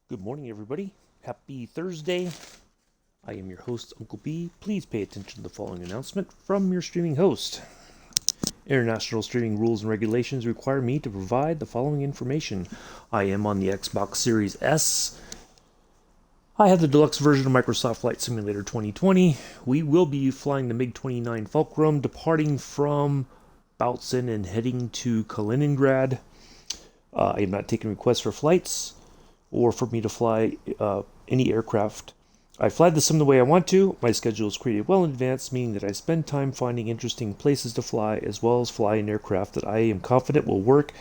Good morning, everybody. Happy Thursday. I am your host, Uncle B. Please pay attention to the following announcement from your streaming host. International streaming rules and regulations require me to provide the following information. I am on the Xbox Series S. I have the deluxe version of Microsoft Flight Simulator 2020. We will be flying the MiG-29 Fulcrum, departing from Bautzen and heading to Kaliningrad. I am not taking requests for flights or for me to fly any aircraft. I fly the sim the way I want to. My schedule is created well in advance, meaning that I spend time finding interesting places to fly, as well as fly an aircraft that I am confident will work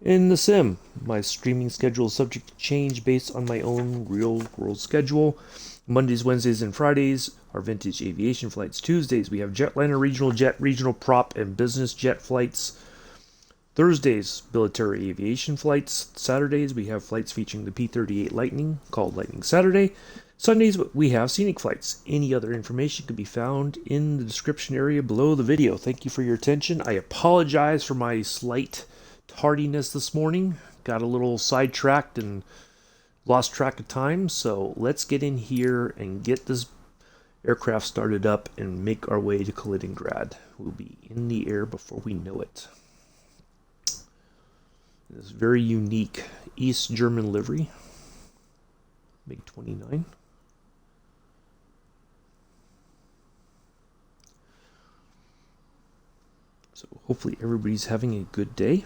in the sim. My streaming schedule is subject to change based on my own real-world schedule. Mondays, Wednesdays, and Fridays are vintage aviation flights. Tuesdays, we have jetliner, regional jet, regional prop, and business jet flights. Thursdays, military aviation flights. Saturdays, we have flights featuring the P-38 Lightning, called Lightning Saturday. Sundays, we have scenic flights. Any other information can be found in the description area below the video. Thank you for your attention. I apologize for my slight tardiness this morning. Got a little sidetracked and lost track of time, so let's get in here and get this aircraft started up and make our way to Kaliningrad. We'll be in the air before we know it. This very unique East German livery, MiG-29. So hopefully everybody's having a good day.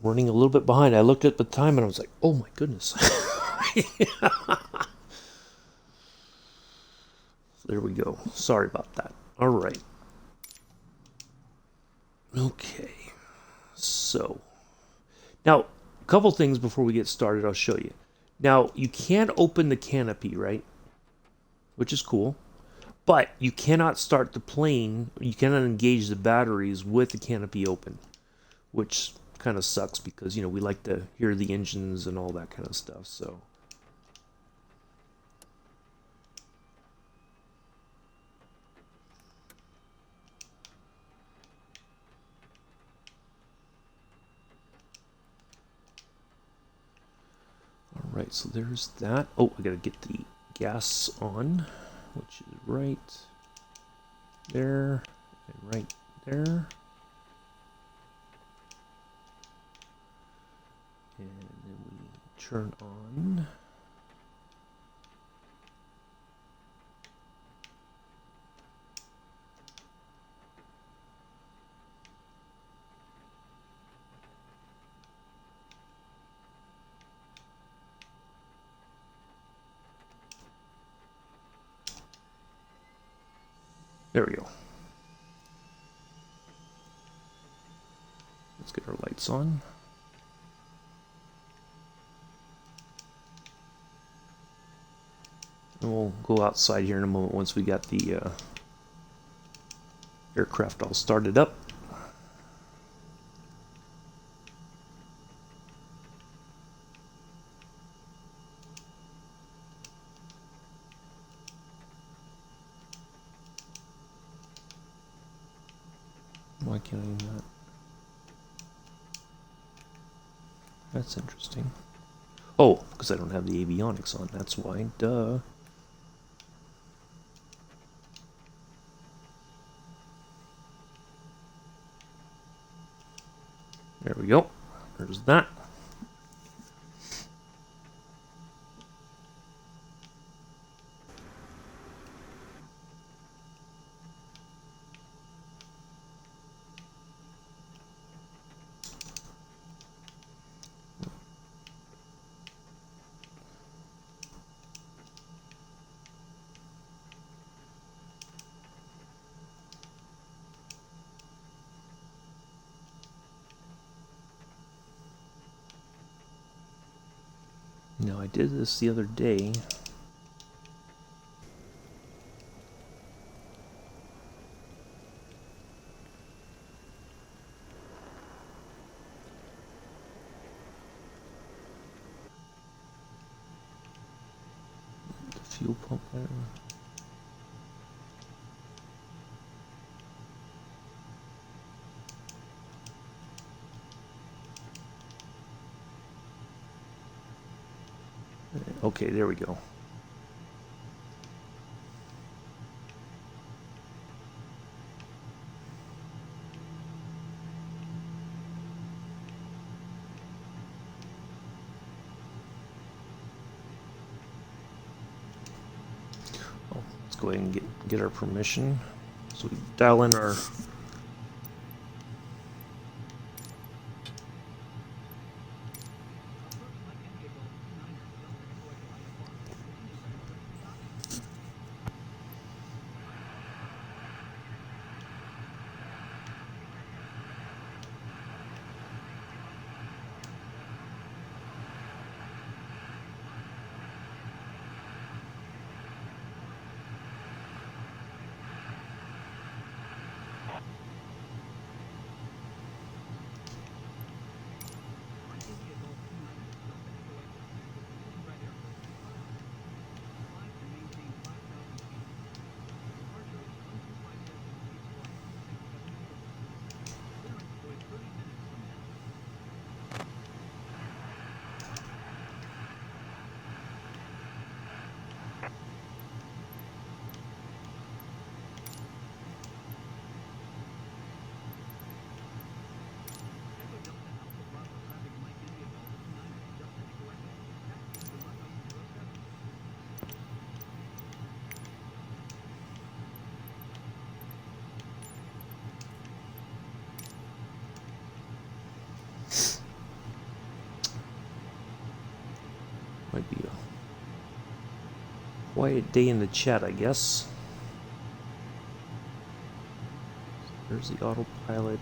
Running a little bit behind. I looked at the time and I was like, oh my goodness. There we go. Sorry about that. All right. Okay. So, now, a couple things before we get started, I'll show you. Now, you can open the canopy, right? Which is cool. But you cannot start the plane, you cannot engage the batteries with the canopy open. Which kind of sucks because, we like to hear the engines and all that kind of stuff, so. Alright, so there's that. Oh, I gotta get the gas on, which is right there and right there. And then we turn on. There we go. Let's get our lights on. And we'll go outside here in a moment once we got the aircraft all started up. Why can't I do that? That's interesting. Oh, because I don't have the avionics on, that's why. Duh. There we go. There's that. Now, I did this the other day. The fuel pump there. Okay, there we go. Let's go ahead and get our permission. So we dial in our might be a quiet day in the chat, I guess. There's the autopilot.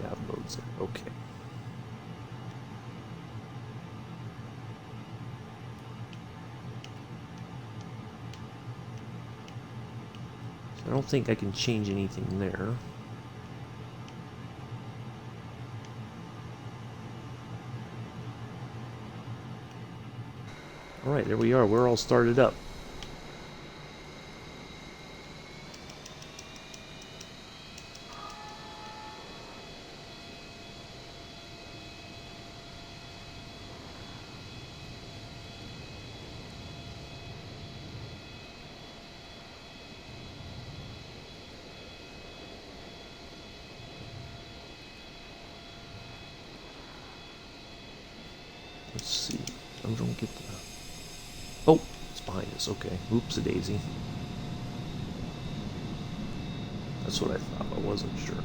Yeah, loads it. Okay. I don't think I can change anything there. Alright, there we are. We're all started up. Let's see. I don't get the... Oh, it's behind us. Okay. Oops, a daisy. That's what I thought. I wasn't sure.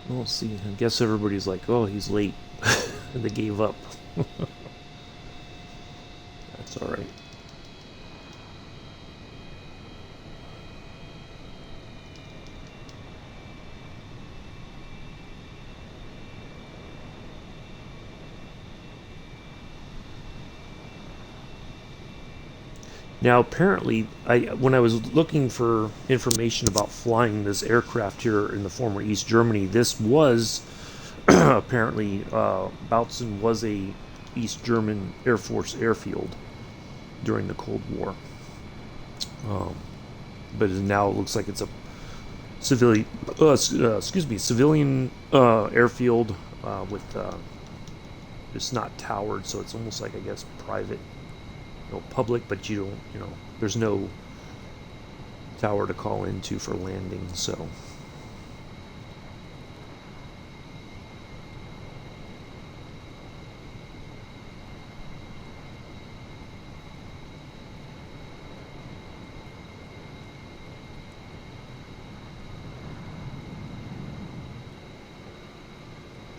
We'll see. I guess everybody's like, oh, he's late. And they gave up. That's alright. Now, apparently, when I was looking for information about flying this aircraft here in the former East Germany, this was apparently Bautzen was a East German Air Force airfield during the Cold War, but now it looks like it's a civilian, civilian airfield with it's not towered, so it's almost like, I guess, private. Public, but you don't, there's no tower to call into for landing, so.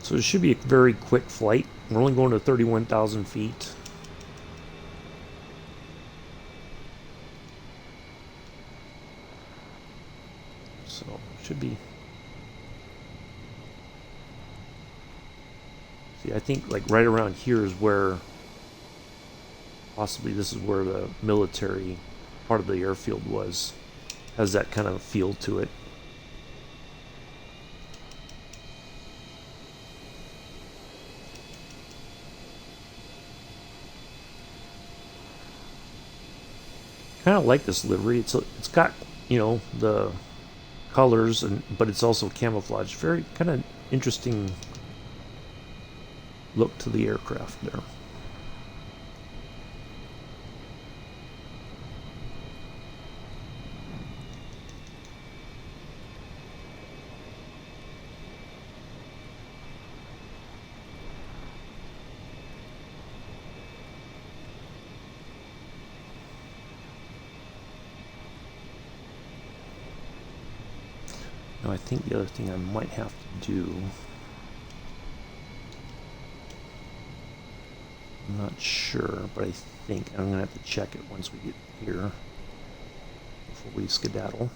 So it should be a very quick flight. We're only going to 31,000 feet. Should be. See, I think like right around here is where possibly this is where the military part of the airfield was. Has that kind of feel to it. kind of like this livery. It's got, you know, the colors, but it's also camouflage. Very kind of interesting look to the aircraft there. Now I think the other thing I might have to do, I'm not sure, but I think I'm gonna have to check it once we get here before we skedaddle.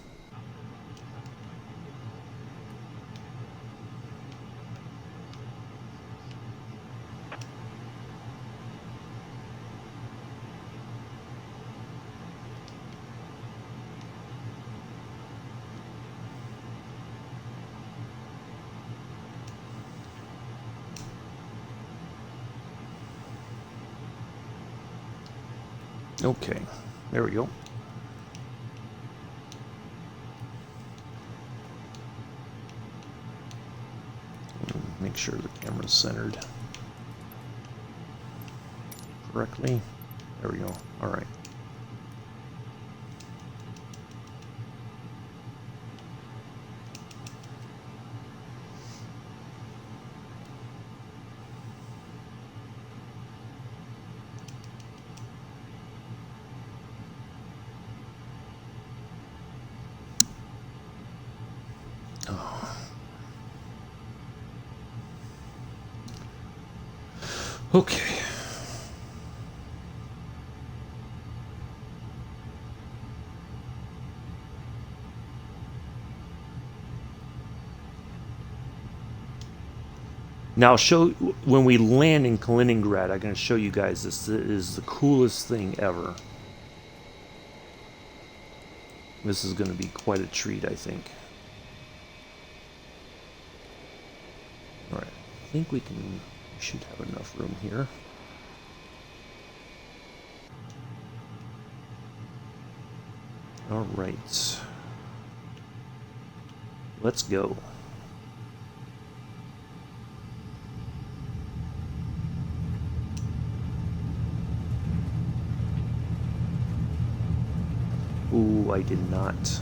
Okay, there we go. Make sure the camera's centered correctly. There we go. All right. Okay. Now show when we land in Kaliningrad, I'm going to show you guys this. This is the coolest thing ever. This is going to be quite a treat, I think. All right. I think we should have enough room here. All right. Let's go. Ooh, I did not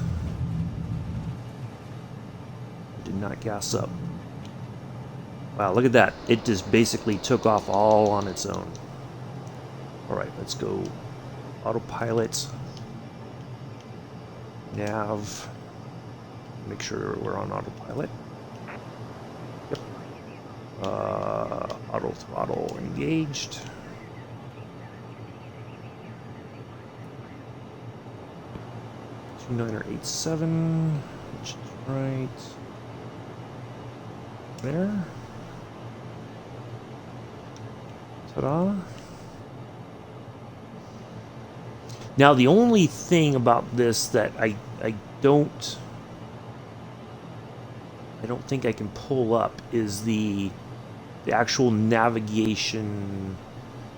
gas up. Wow, look at that. It just basically took off all on its own. All right, let's go autopilot. Nav. Make sure we're on autopilot. Yep. Auto throttle engaged. Niner 87, which is right there. Ta-da. Now the only thing about this that I don't think I can pull up is the actual navigation,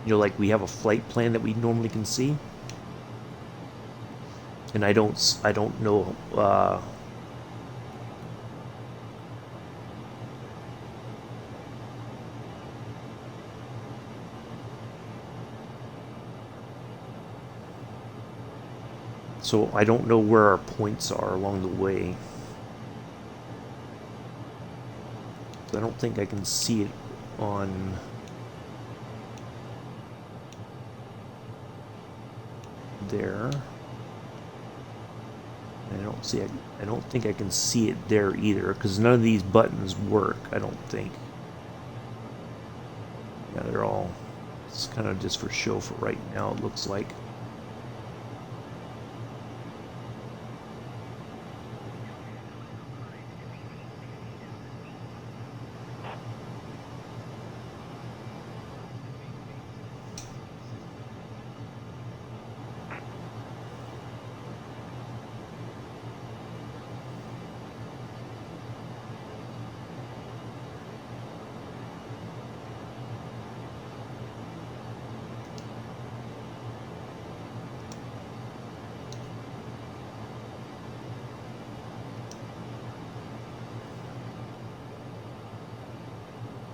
you know, like we have a flight plan that we normally can see. And I don't know so I don't know where our points are along the way. I don't think I can see it on there. I don't think I can see it there either, because none of these buttons work, I don't think. Yeah, they're all, it's kind of just for show for right now, it looks like.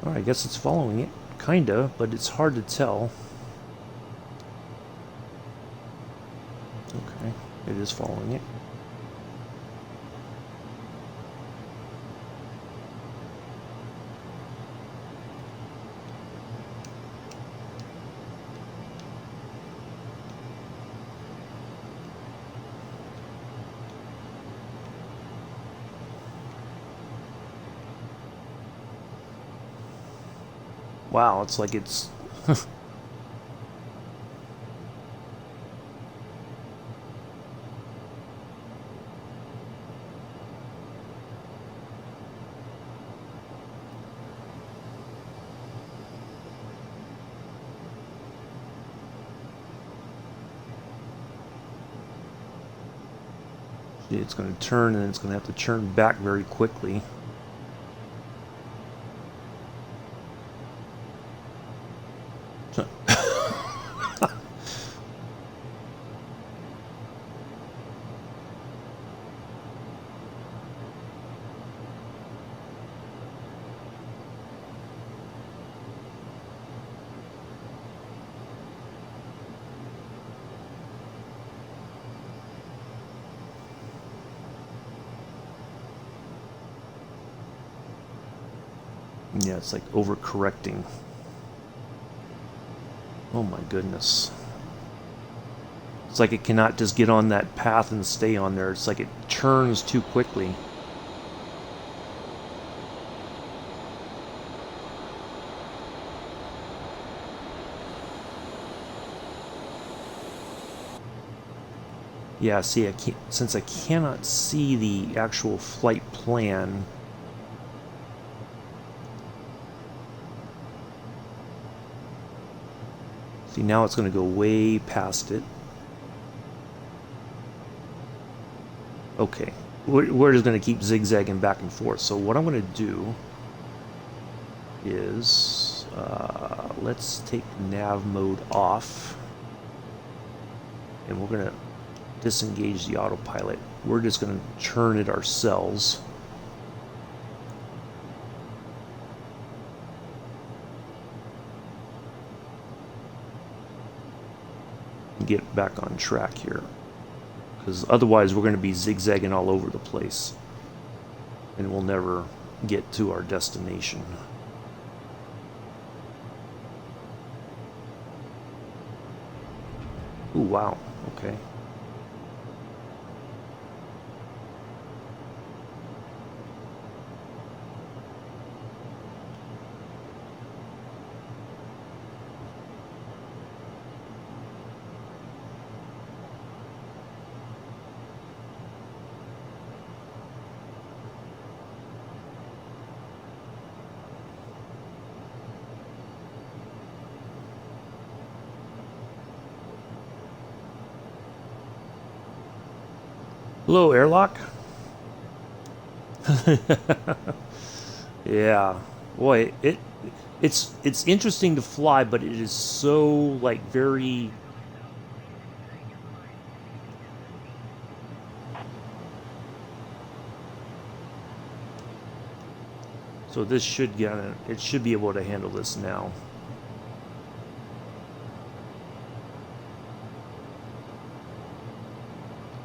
Alright, I guess it's following it. Kinda, but it's hard to tell. Okay, it is following it. Wow, it's like it's... It's going to turn, and it's going to have to turn back very quickly. Yeah, it's like overcorrecting. Oh my goodness. It's like it cannot just get on that path and stay on there. It's like it turns too quickly. Yeah, see, since I cannot see the actual flight plan, see, now it's going to go way past it. Okay, we're just going to keep zigzagging back and forth. So what I'm going to do is, let's take nav mode off, and we're going to disengage the autopilot. We're just going to turn it ourselves. And get back on track here, because otherwise we're going to be zigzagging all over the place and we'll never get to our destination. Ooh, wow, okay. Hello, airlock. Yeah, boy, it's interesting to fly, but it is so like very. So this should get it should be able to handle this now.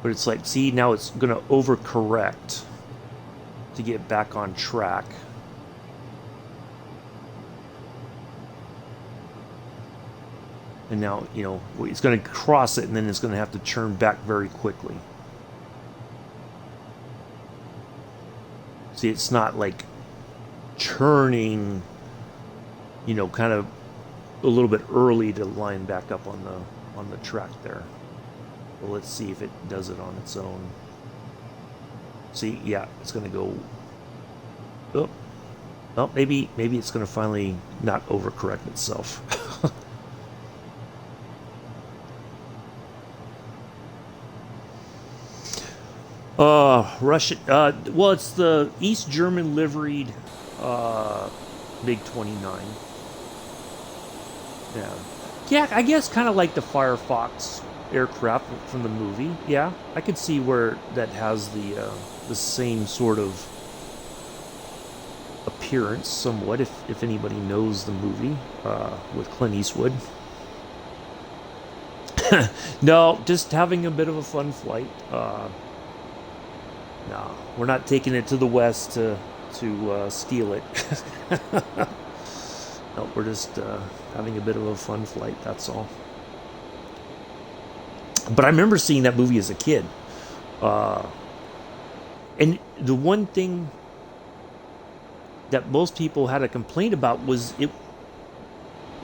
But it's like, see, now it's going to overcorrect to get back on track. And now, you know, it's going to cross it, and then it's going to have to turn back very quickly. See, it's not like turning, you know, kind of a little bit early to line back up on the track there. Well, let's see if it does it on its own. See, yeah, it's going to go. Oh, well, maybe it's going to finally not overcorrect itself. Russian. Well, it's the East German liveried MiG 29. Yeah, I guess kind of like the Firefox aircraft from the movie. Yeah, I could see where that has the same sort of appearance appearance somewhat, if anybody knows the movie with Clint Eastwood. No, just having a bit of a fun flight. No, we're not taking it to the west to steal it. No, we're just having a bit of a fun flight. That's all. But I remember seeing that movie as a kid, and the one thing that most people had a complaint about was it.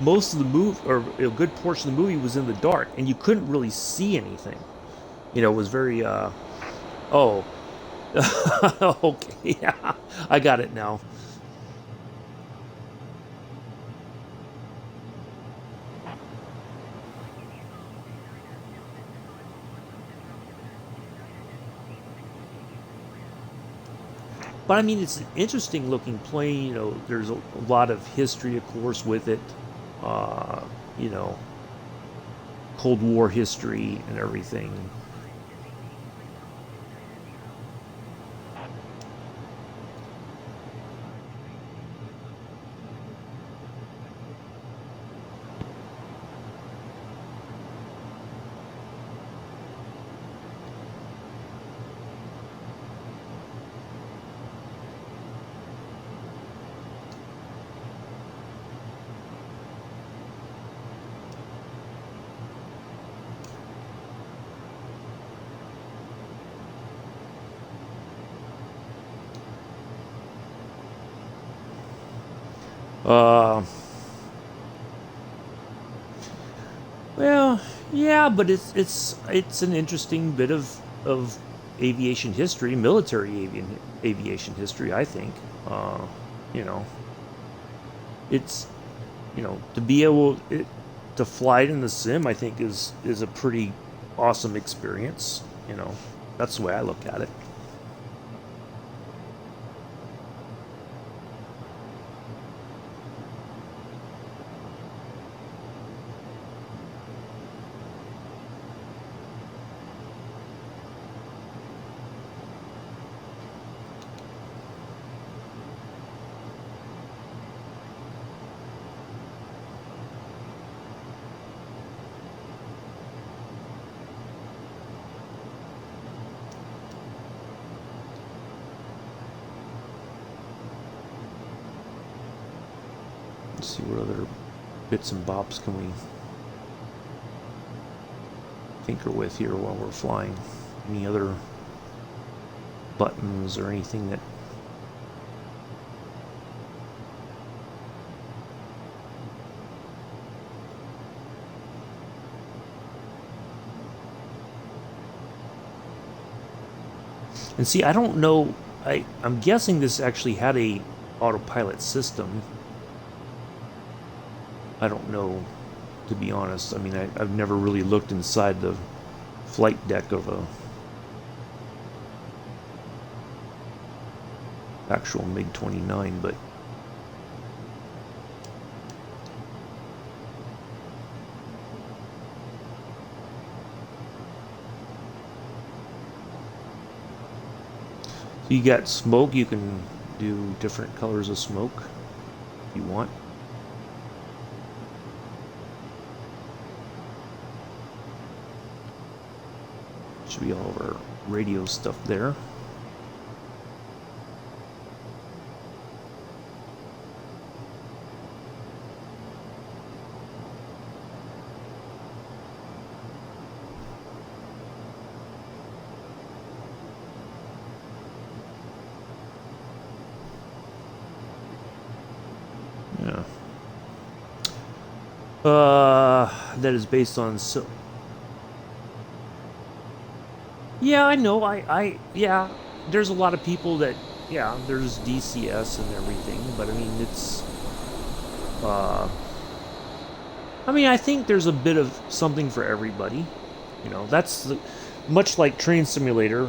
Most of the movie, or a good portion of the movie, was in the dark, and you couldn't really see anything. It was very. Oh, okay, yeah, I got it now. But I mean, it's an interesting looking plane. There's a lot of history, of course, with it. Uh, you know, Cold War history and everything. Uh, well, yeah, but it's an interesting bit of aviation history, aviation history. I think. You know, it's to be to fly it in the sim. I think is a pretty awesome experience. That's the way I look at it. Let's see what other bits and bobs can we tinker with here while we're flying. Any other buttons or anything that and see, I don't know. I'm guessing this actually had a autopilot system. I don't know, to be honest. I mean, I've never really looked inside the flight deck of a actual MiG-29, but so you got smoke. You can do different colors of smoke if you want. Should be all of our radio stuff there. Yeah. That is based on Yeah, I know. Yeah. There's a lot of people that, yeah, there's DCS and everything, but I mean, uh, I think there's a bit of something for everybody. Much like Train Simulator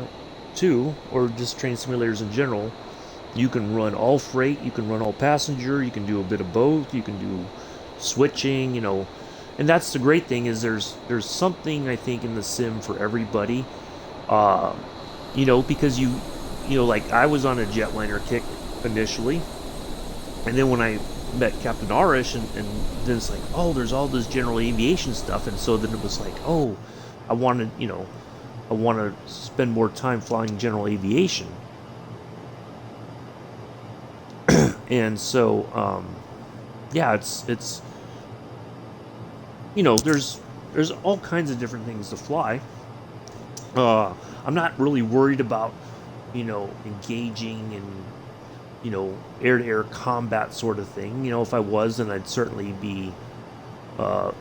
2, or just train simulators in general. You can run all freight, you can run all passenger, you can do a bit of both, you can do switching, and that's the great thing is there's something I think in the sim for everybody. Uh, because like I was on a jetliner kick initially, And then when I met Captain Arish, and then it's like, oh, there's all this general aviation stuff, and so then it was like, oh, I wanted, I want to spend more time flying general aviation. And so, yeah, it's there's all kinds of different things to fly. I'm not really worried about, engaging in, air-to-air combat sort of thing. If I was, then I'd certainly be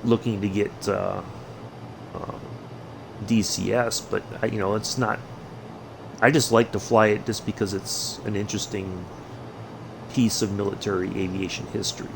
looking to get DCS, but it's not. I just like to fly it just because it's an interesting piece of military aviation history.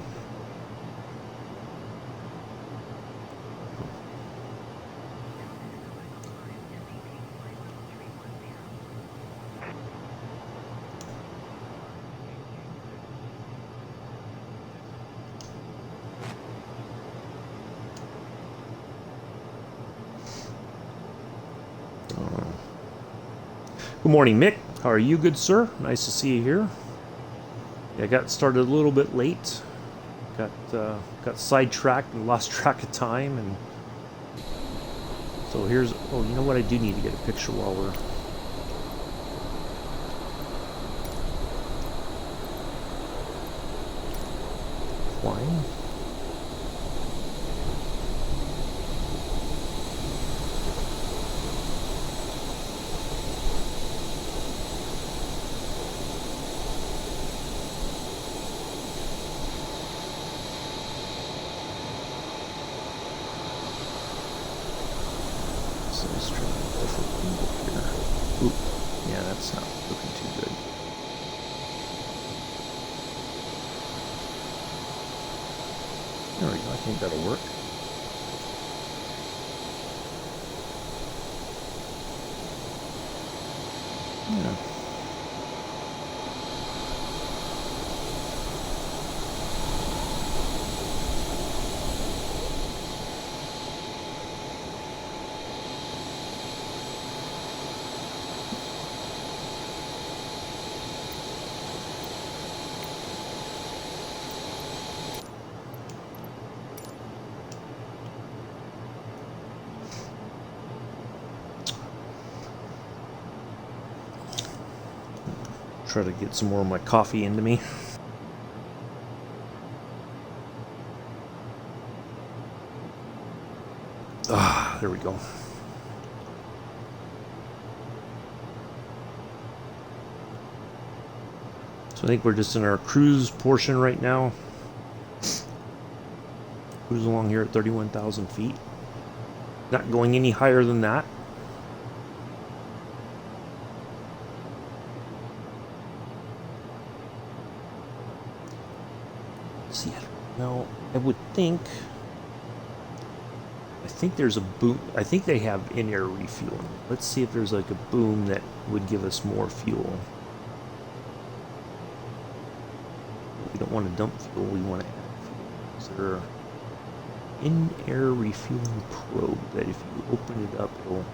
Good morning, Mick. How are you, good sir? Nice to see you here. Yeah, I got started a little bit late. Got sidetracked and lost track of time, and so here's. Oh, you know what? I do need to get a picture while we're flying. That's not looking too good. There we go. I think that'll work. Yeah. Try to get some more of my coffee into me. Ah, there we go. So I think we're just in our cruise portion right now. Cruise along here at 31,000 feet. Not going any higher than that. Now, I would think. I think there's a boom. I think they have in-air refueling. Let's see if there's like a boom that would give us more fuel. We don't want to dump fuel. We want to add fuel. Is there an in-air refueling probe that if you open it up, it'll.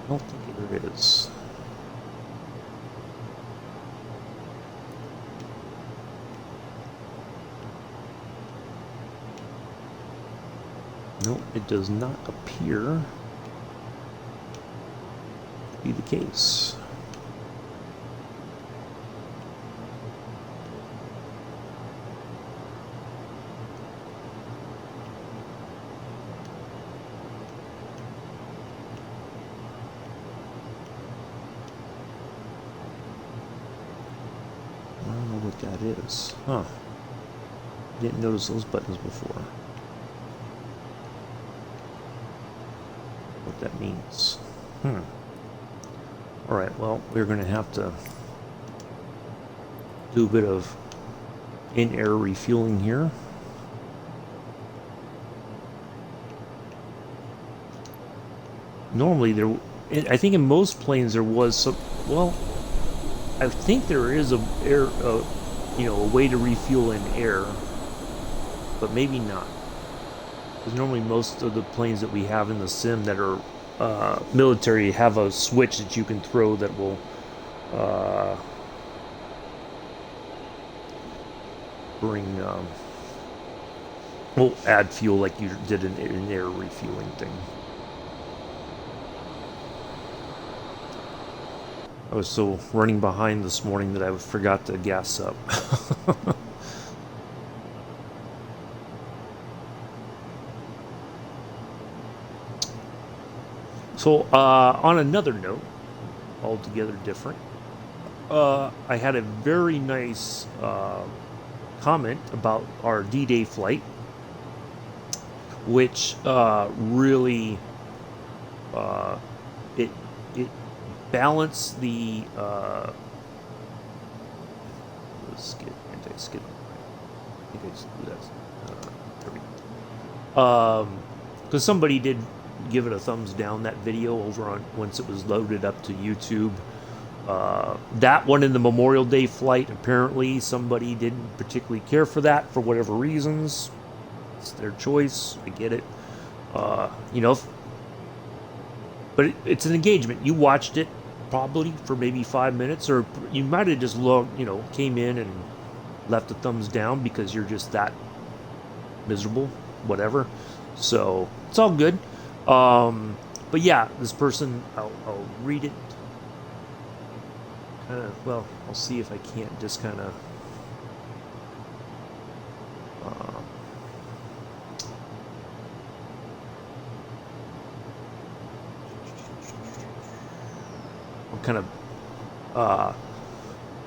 I don't think there is. No, it does not appear to be the case. I don't know what that is. Huh. Didn't notice those buttons before. That means. Alright, well, we're going to have to do a bit of in-air refueling here. Normally, I think in most planes there was some. Well, I think there is a way to refuel in air, but maybe not. Because normally most of the planes that we have in the sim that are military have a switch that you can throw that will bring, well, add fuel like you did an air refueling thing. I was so running behind this morning that I forgot to gas up. So, on another note, altogether different, I had a very nice comment about our D-Day flight, which really it balanced the skid, anti-skid. I think I just do that. There we go. Because somebody did give it a thumbs down, that video, over on once it was loaded up to YouTube. That one in the Memorial Day flight, apparently somebody didn't particularly care for that for whatever reasons. It's their choice. I get it. You know, but it's an engagement. You watched it probably for maybe 5 minutes, or you might have just looked, you know, came in and left a thumbs down because you're just that miserable, whatever. So it's all good. But yeah, this person, I'll read it. Well, I'll see if I can't just kind of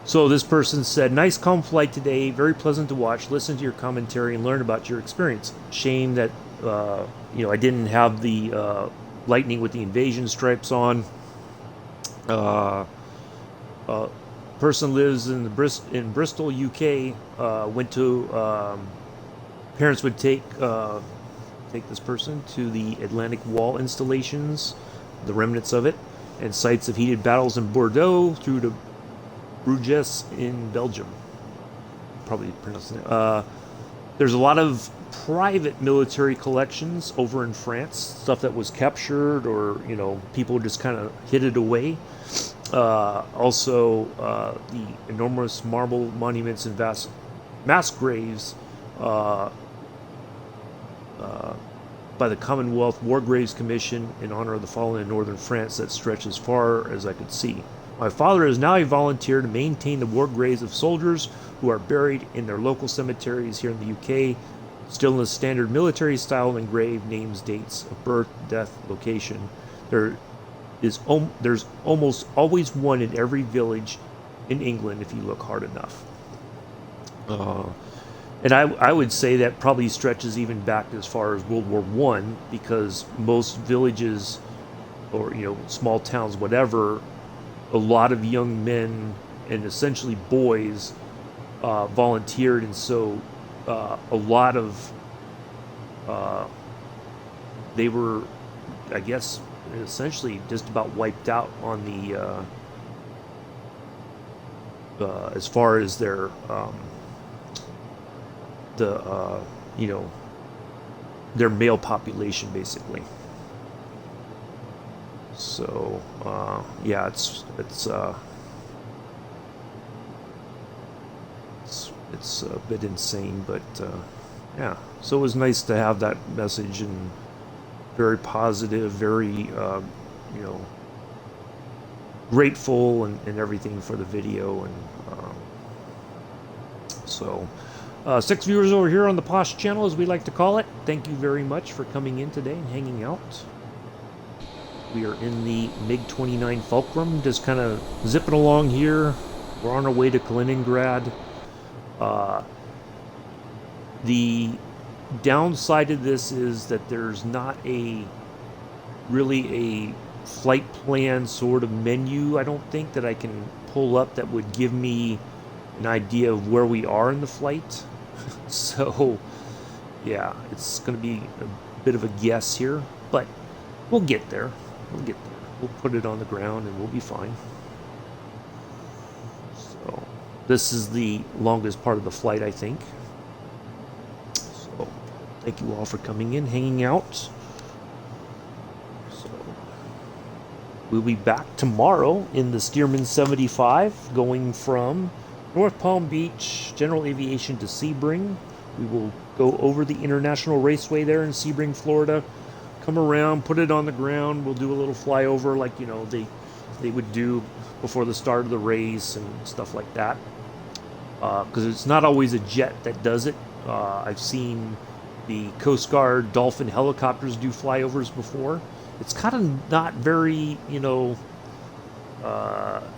so this person said, nice calm flight today, very pleasant to watch, listen to your commentary and learn about your experience. Shame that you know, I didn't have the lightning with the invasion stripes on. Person lives in Bristol, UK. Went to parents would take this person to the Atlantic Wall installations, the remnants of it, and sites of heated battles in Bordeaux through to Bruges in Belgium. Probably pronouncing it. There's a lot of private military collections over in France, stuff that was captured, or, you know, people just kind of hid it away. Also, the enormous marble monuments and vast mass graves by the Commonwealth War Graves Commission in honor of the fallen in northern France that stretch as far as I could see. My father is now a volunteer to maintain the war graves of soldiers who are buried in their local cemeteries here in the UK, still in the standard military style, engraved names, dates of birth, death, location. There's almost always one in every village in England if you look hard enough. And I would say that probably stretches even back as far as World War I, because most villages, or, you know, small towns, whatever, a lot of young men and essentially boys volunteered, and so a lot of they were, I guess, essentially just about wiped out on the as far as their you know, their male population, basically. So yeah, it's a bit insane, but yeah. So it was nice to have that message, and very positive, very you know, grateful and everything for the video. And so 6 viewers over here on the Posh channel, as we like to call it. Thank you very much for coming in today and hanging out. We are in the MiG-29 Fulcrum, just kind of zipping along here. We're on our way to Kaliningrad. The downside of this is that there's not really a flight plan sort of menu, I don't think, that I can pull up that would give me an idea of where we are in the flight. So yeah, it's going to be a bit of a guess here, but we'll get there. We'll put it on the ground and we'll be fine. So this is the longest part of the flight, I think. So thank you all for coming in, hanging out. So we'll be back tomorrow in the Stearman 75, going from North Palm Beach, General Aviation to Sebring. We will go over the International Raceway there in Sebring, Florida. Come around, put it on the ground. We'll do a little flyover like, they would do before the start of the race and stuff like that. Because it's not always a jet that does it. I've seen the Coast Guard Dolphin helicopters do flyovers before. It's kind of not very,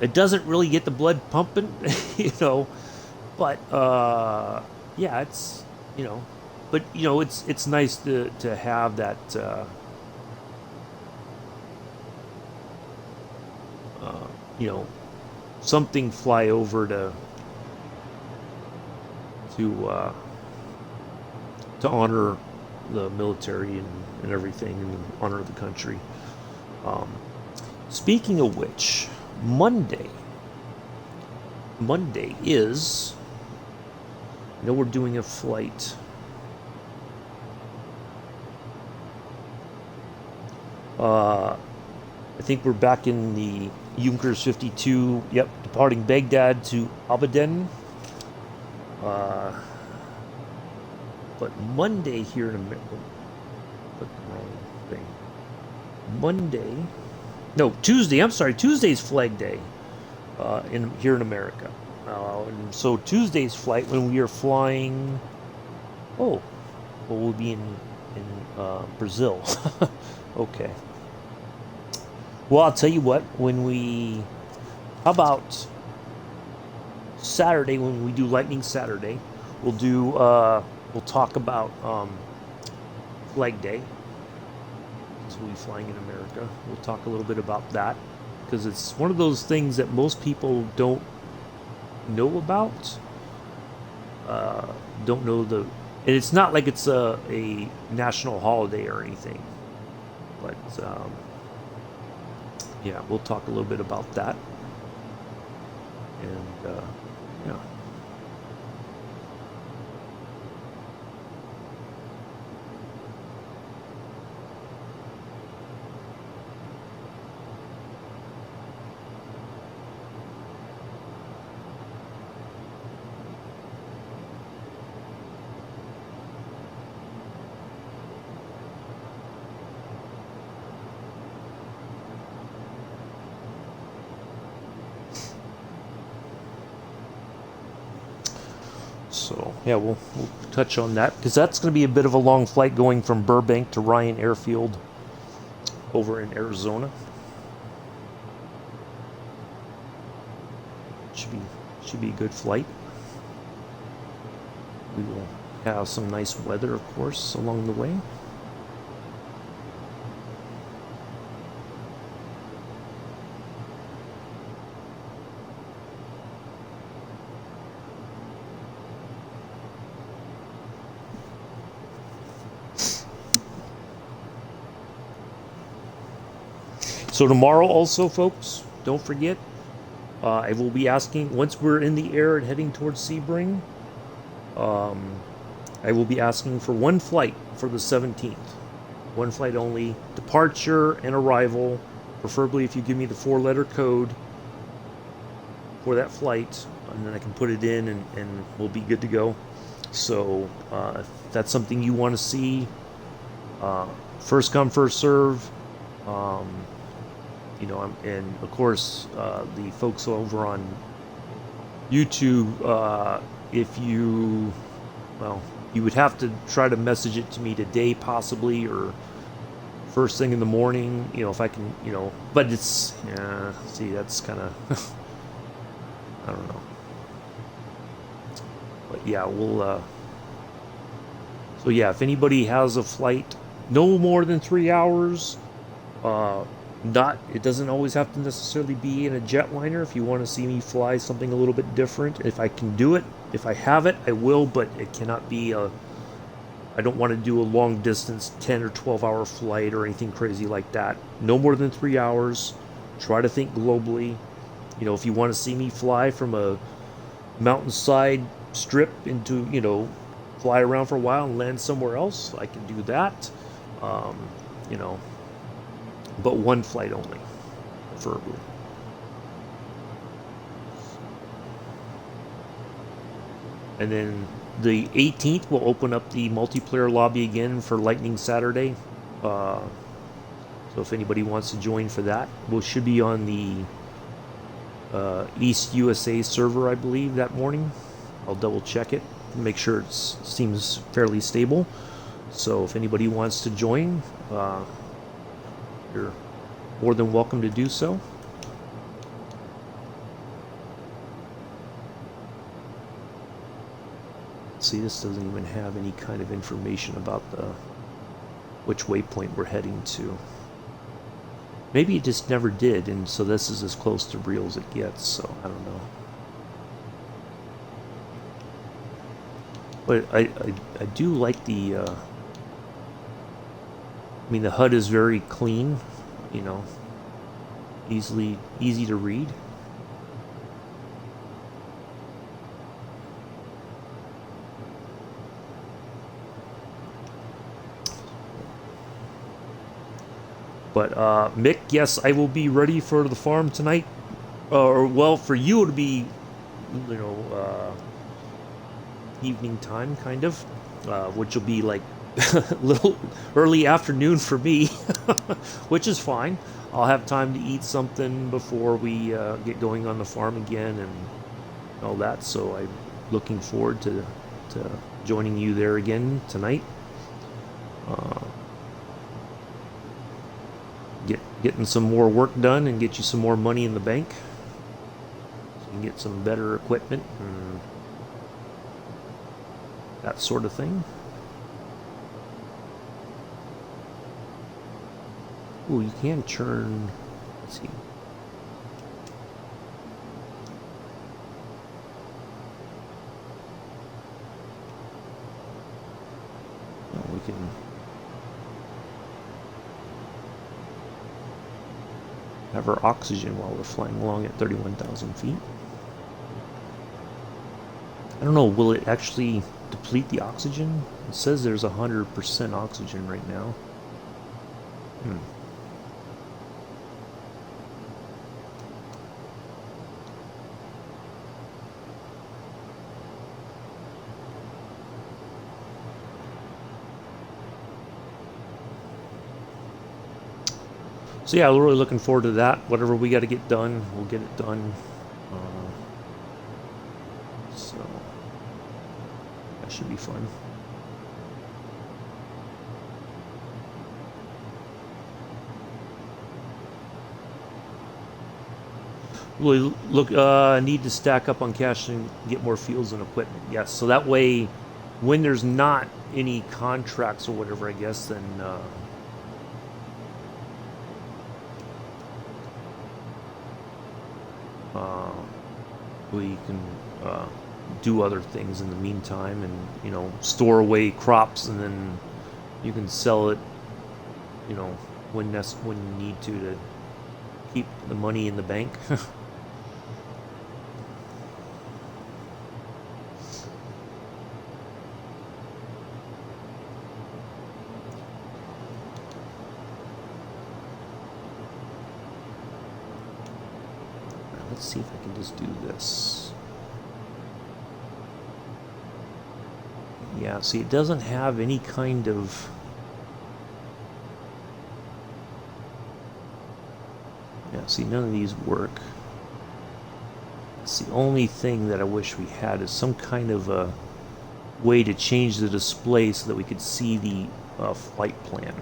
it doesn't really get the blood pumping, but yeah, it's, but it's nice to have that something fly over to honor the military and everything, and honor the country. Speaking of which, Monday is, we're doing a flight. I think we're back in the Junkers 52. Yep, departing Baghdad to Abadan. But Monday here in America. What the wrong thing? Monday. No, Tuesday. I'm sorry. Tuesday's Flag Day. Here in America. And so Tuesday's flight, when we are flying. Oh, well, we'll be in Brazil. Okay. Well, I'll tell you what. How about Saturday, when we do Lightning Saturday, we'll talk about Flag Day. So we'll be flying in America. We'll talk a little bit about that, because it's one of those things that most people don't know about. Don't know and it's not like it's a national holiday or anything. But yeah, we'll talk a little bit about that. And yeah. So yeah, we'll touch on that, because that's going to be a bit of a long flight going from Burbank to Ryan Airfield over in Arizona. Should be a good flight. We will have some nice weather, of course, along the way. So tomorrow also, folks, don't forget, I will be asking, once we're in the air and heading towards Sebring, I will be asking for one flight for the 17th. One flight only, departure and arrival, preferably if you give me the 4-letter code for that flight, and then I can put it in and we'll be good to go. So if that's something you want to see, first come, first serve. And of course, the folks over on YouTube, you would have to try to message it to me today, possibly, or first thing in the morning, if I can, but it's, see, that's kind of, I don't know. But yeah, so yeah, if anybody has a flight no more than 3 hours, it doesn't always have to necessarily be in a jetliner. If you want to see me fly something a little bit different, if I can do it, if I have it, I will, but it cannot be I don't want to do a long distance 10 or 12 hour flight or anything crazy like that. No more than 3 hours. Try to think globally. If you want to see me fly from a mountainside strip into, fly around for a while and land somewhere else, I can do that. But one flight only, preferably. And then the 18th, we'll open up the multiplayer lobby again for Lightning Saturday. So if anybody wants to join for that, we should be on the East USA server, I believe, that morning. I'll double check it, make sure it seems fairly stable. So if anybody wants to join, you're more than welcome to do so. See, this doesn't even have any kind of information about which waypoint we're heading to. Maybe it just never did, and so this is as close to real as it gets, so I don't know. But I do like the, I mean, the HUD is very clean, you know, easy to read. But Mick, yes, I will be ready for the farm tonight. Or well, for you it'll be, you know, evening time kind of, which will be like a little early afternoon for me, which is fine. I'll have time to eat something before we get going on the farm again and all that. So I'm looking forward to joining you there again tonight. Getting some more work done and get you some more money in the bank, so you can get some better equipment and that sort of thing. Ooh, you can churn. Let's see. Oh, we can have our oxygen while we're flying along at 31,000 feet. I don't know, will it actually deplete the oxygen? It says there's 100% oxygen right now. So yeah, we're really looking forward to that. Whatever we got to get done, we'll get it done. So that should be fun. Really look, need to stack up on cash and get more fuels and equipment. Yes, so that way, when there's not any contracts or whatever, I guess, then we can do other things in the meantime, and you know, store away crops, and then you can sell it, you know, when you need to keep the money in the bank. Let's see if I can just do this. Yeah, see, it doesn't have any kind of... Yeah, see, none of these work. It's the only thing that I wish we had is some kind of a way to change the display so that we could see the flight plan.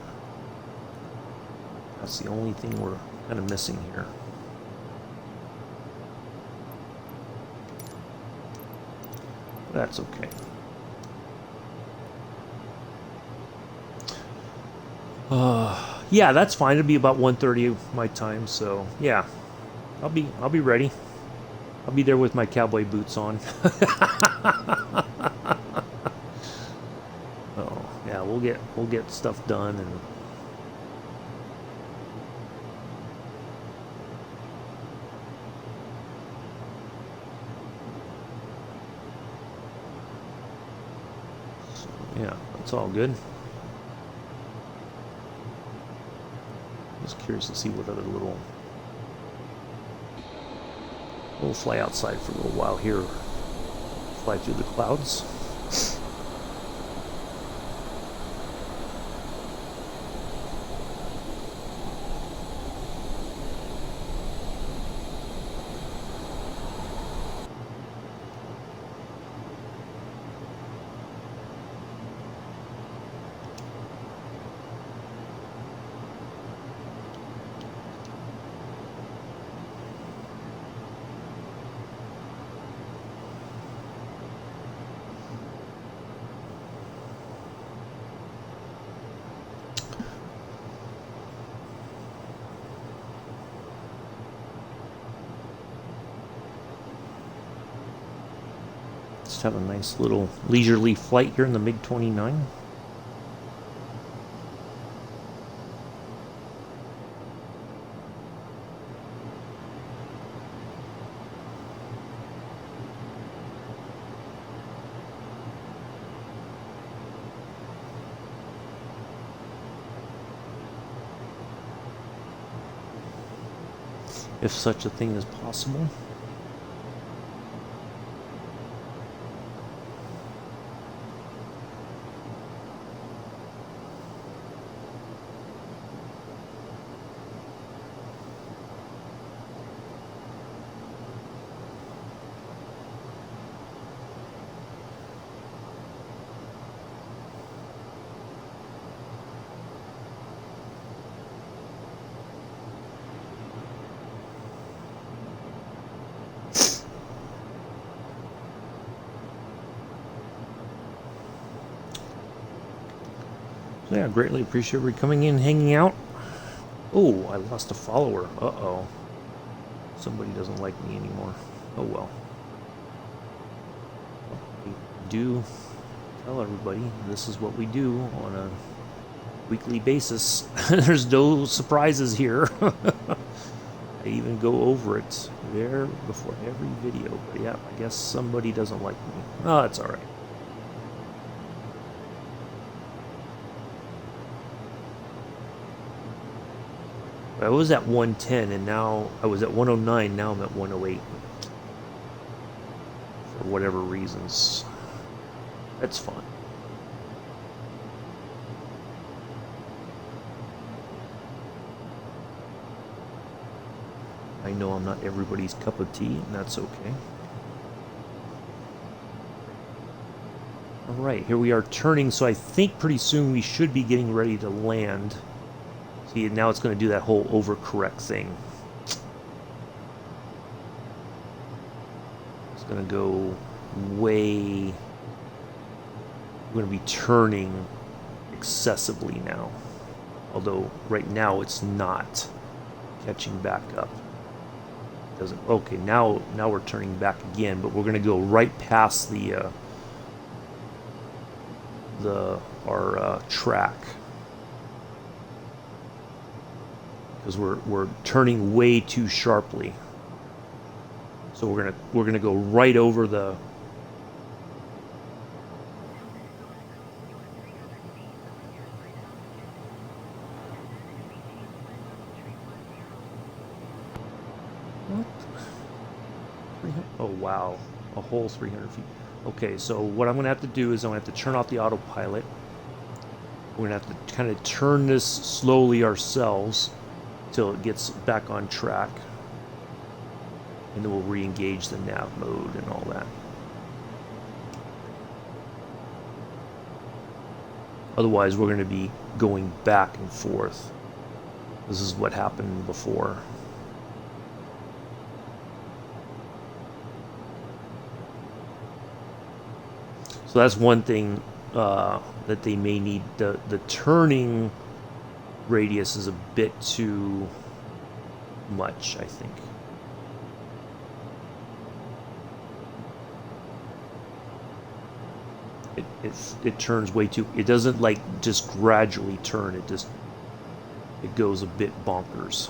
That's the only thing we're kind of missing here. That's okay. Yeah, that's fine. It'll be about 1:30 my time, so yeah, I'll be ready. I'll be there with my cowboy boots on. Oh yeah, we'll get stuff done and. Yeah, it's all good. Just curious to see what other we'll fly outside for a little while here. fly through the clouds. Just have a nice little leisurely flight here in the MiG-29. If such a thing is possible. Yeah, greatly appreciate everybody coming in, hanging out. Oh, I lost a follower. Uh-oh. Somebody doesn't like me anymore. Oh well. We do tell everybody this is what we do on a weekly basis. There's no surprises here. I even go over it there before every video. But yeah, I guess somebody doesn't like me. Oh, that's alright. I was at 110 and now I was at 109, now I'm at 108. For whatever reasons. That's fun. I know I'm not everybody's cup of tea, and that's okay. Alright, here we are turning, so I think pretty soon we should be getting ready to land. See, now it's going to do that whole overcorrect thing. It's going to go way... We're going to be turning excessively now. Although, right now, it's not catching back up. Doesn't... Okay, now we're turning back again, but we're going to go right past our track. Because we're turning way too sharply, so we're gonna go right over the. What? Oh wow, a whole 300 feet. Okay, so what I'm gonna have to do is I'm gonna have to turn off the autopilot. We're gonna have to kind of turn this slowly ourselves till it gets back on track, and then we'll re-engage the nav mode and all that. Otherwise, we're going to be going back and forth. This is what happened before. So that's one thing that they may need. The turning radius is a bit too much, I think. It turns way too... It doesn't like just gradually turn. It goes a bit bonkers.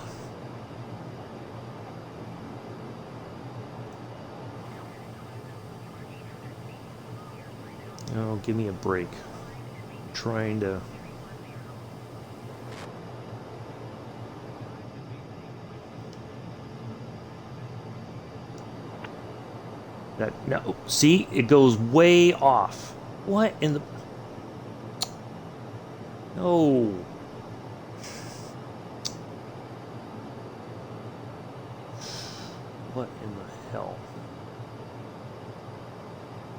Oh, give me a break. I'm trying to... That no, see, it goes way off. What in the? No. What in the hell?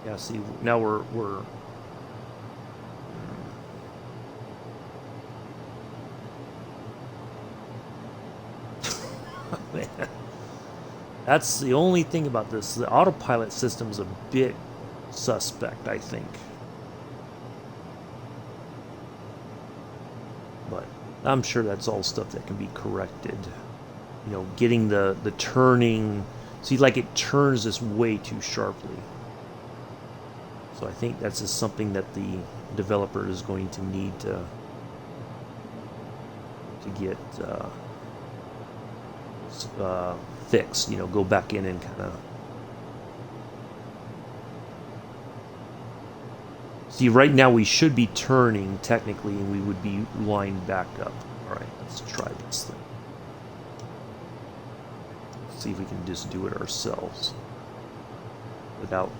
Yeah, see, now we're man. That's the only thing about this. The autopilot system's a bit suspect, I think. But I'm sure that's all stuff that can be corrected. You know, getting the turning. See, like it turns this way too sharply. So I think that's just something that the developer is going to need to get fixed. You know, go back in and kind of see. Right now we should be turning technically, and we would be lined back up. All right, let's try this thing. Let's see if we can just do it ourselves without.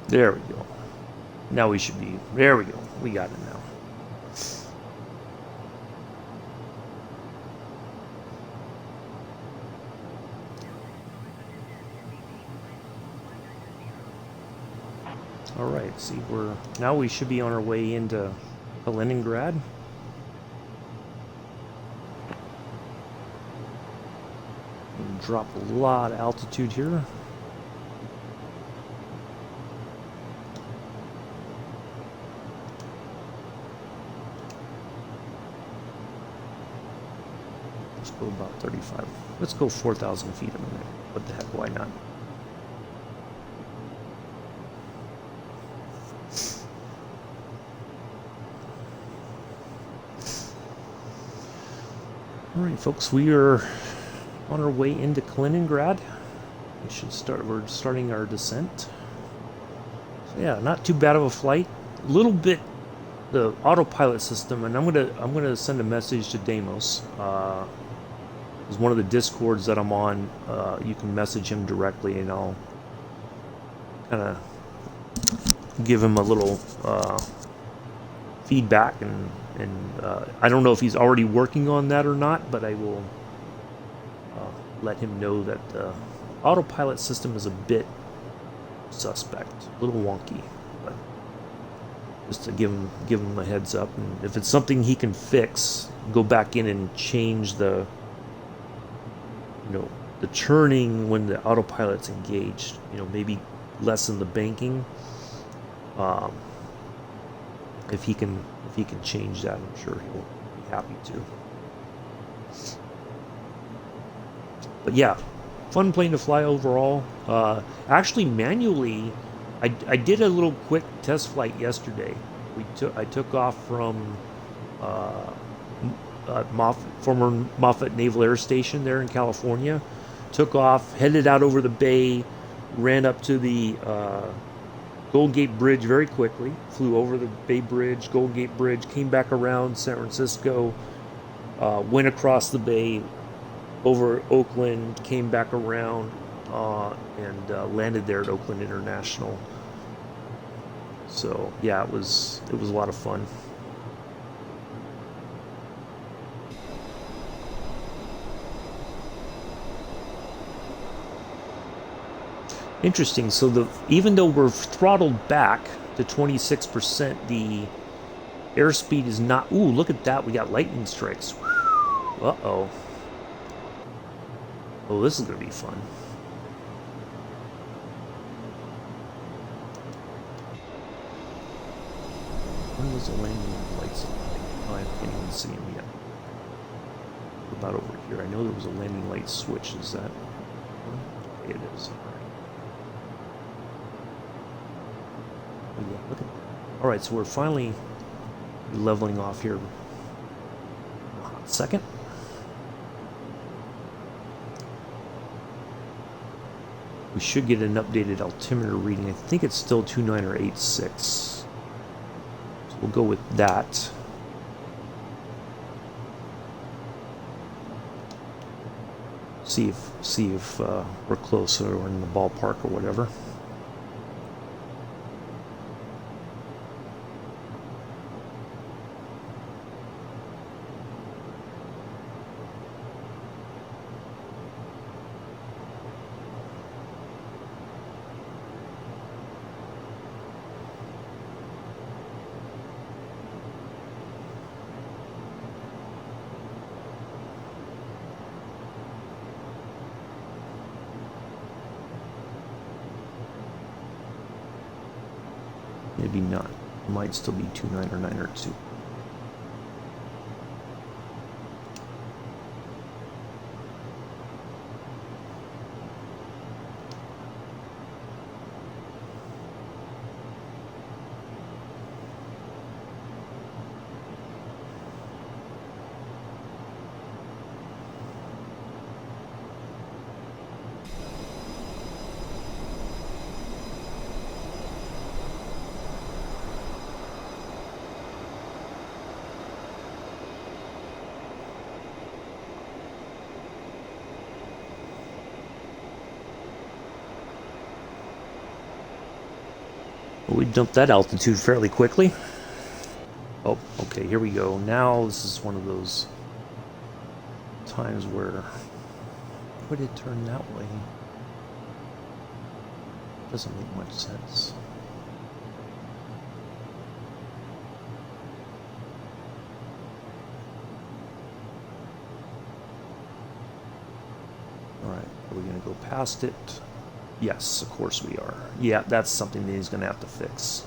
There we go. Now we should be. There we go. We got it now. All right. See, now we should be on our way into Kaliningrad. We'll drop a lot of altitude here. About 35. Let's go 4,000 feet a minute. What the heck? Why not? All right, folks. We are on our way into Kaliningrad. We should start. We're starting our descent. So yeah, not too bad of a flight. A little bit. The autopilot system, and I'm gonna send a message to Deimos. Is one of the discords that I'm on. You can message him directly, and I'll kind of give him a little feedback. And I don't know if he's already working on that or not, but I will let him know that the autopilot system is a bit suspect, a little wonky, but just to give him a heads up. And if it's something he can fix, go back in and change the. You know, the turning when the autopilot's engaged, you know, maybe lessen the banking. If he can change that, I'm sure he'll be happy to. But yeah, fun plane to fly overall. Actually, manually, I did a little quick test flight yesterday. I took off from former Moffett Naval Air Station there in California. Took off, headed out over the bay, ran up to the Golden Gate Bridge very quickly, flew over the Bay Bridge, Golden Gate Bridge, came back around San Francisco, went across the bay, over Oakland, came back around, and landed there at Oakland International. So yeah, it was a lot of fun. Interesting. So even though we're throttled back, to 26%. The airspeed is not... Ooh, look at that. We got lightning strikes. Uh-oh. Oh, this is going to be fun. When was the landing lights on? Oh, I can't even see them yet. About over here. I know there was a landing light switch. Is that... It is. Oh, yeah, look at that. Alright, so we're finally leveling off here. A hot second. We should get an updated altimeter reading. I think it's still 29 or 86. So we'll go with that. See if we're close or in the ballpark or whatever. Maybe not. It might still be 29 or 9 or 2. We dumped that altitude fairly quickly. Oh, okay, here we go. Now this is one of those times where... Would it turn that way? Doesn't make much sense. Alright, are we going to go past it? Yes, of course we are. Yeah, that's something that he's going to have to fix.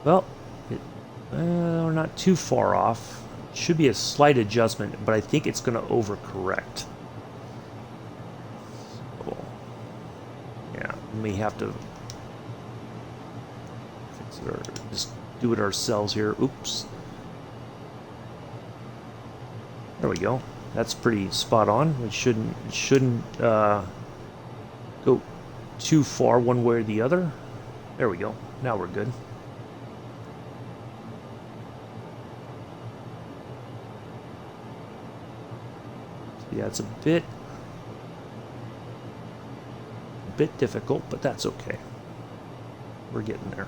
Well, we're not too far off. Should be a slight adjustment, but I think it's going to overcorrect. So, yeah, we may have to fix it or just do it ourselves here. Oops. There we go. That's pretty spot on. It shouldn't go too far one way or the other. There we go. Now we're good. Yeah, it's a bit difficult, but that's okay. We're getting there.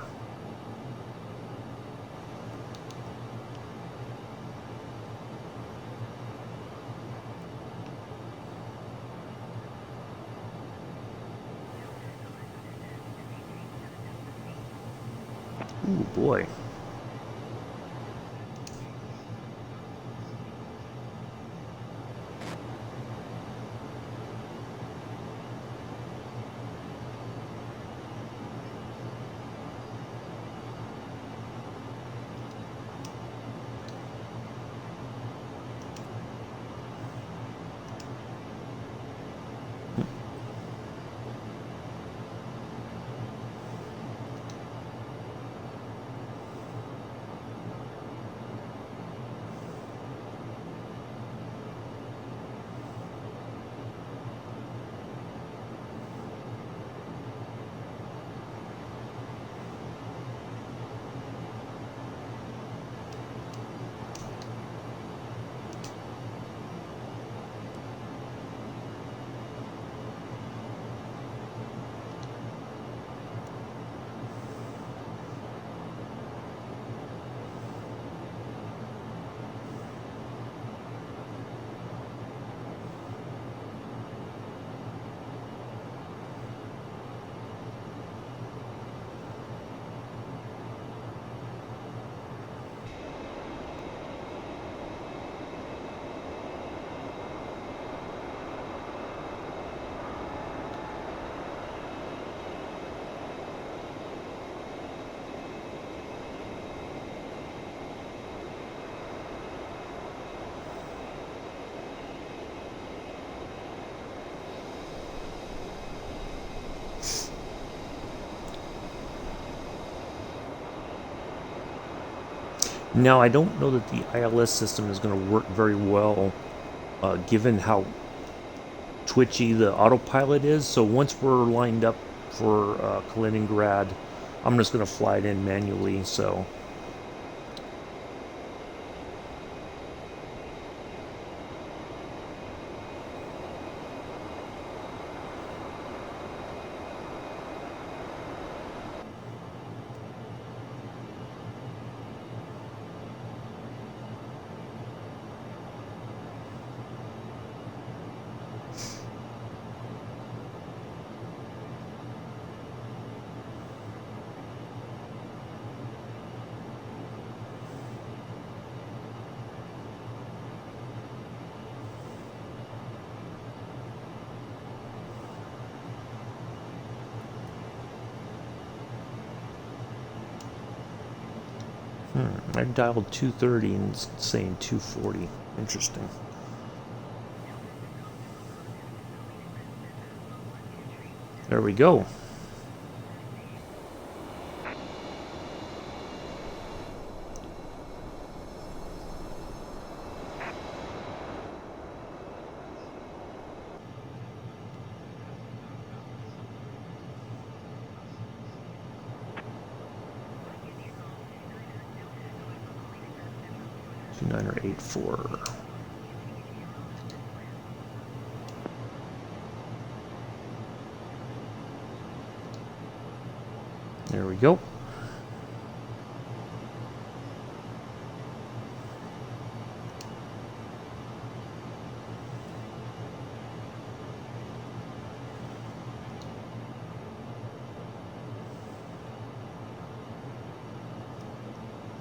Ooh, boy. Now, I don't know that the ILS system is going to work very well given how twitchy the autopilot is. So once we're lined up for Kaliningrad, I'm just going to fly it in manually. So I dialed 230 and it's saying 240. Interesting. There we go. Nine or 84. There we go.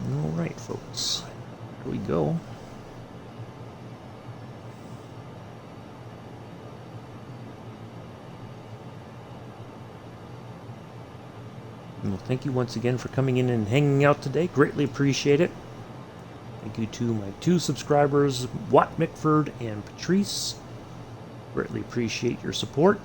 All right, folks. Here we go. Well, thank you once again for coming in and hanging out today. Greatly appreciate it. Thank you to my 2 subscribers, Watt Mickford and Patrice. Greatly appreciate your support.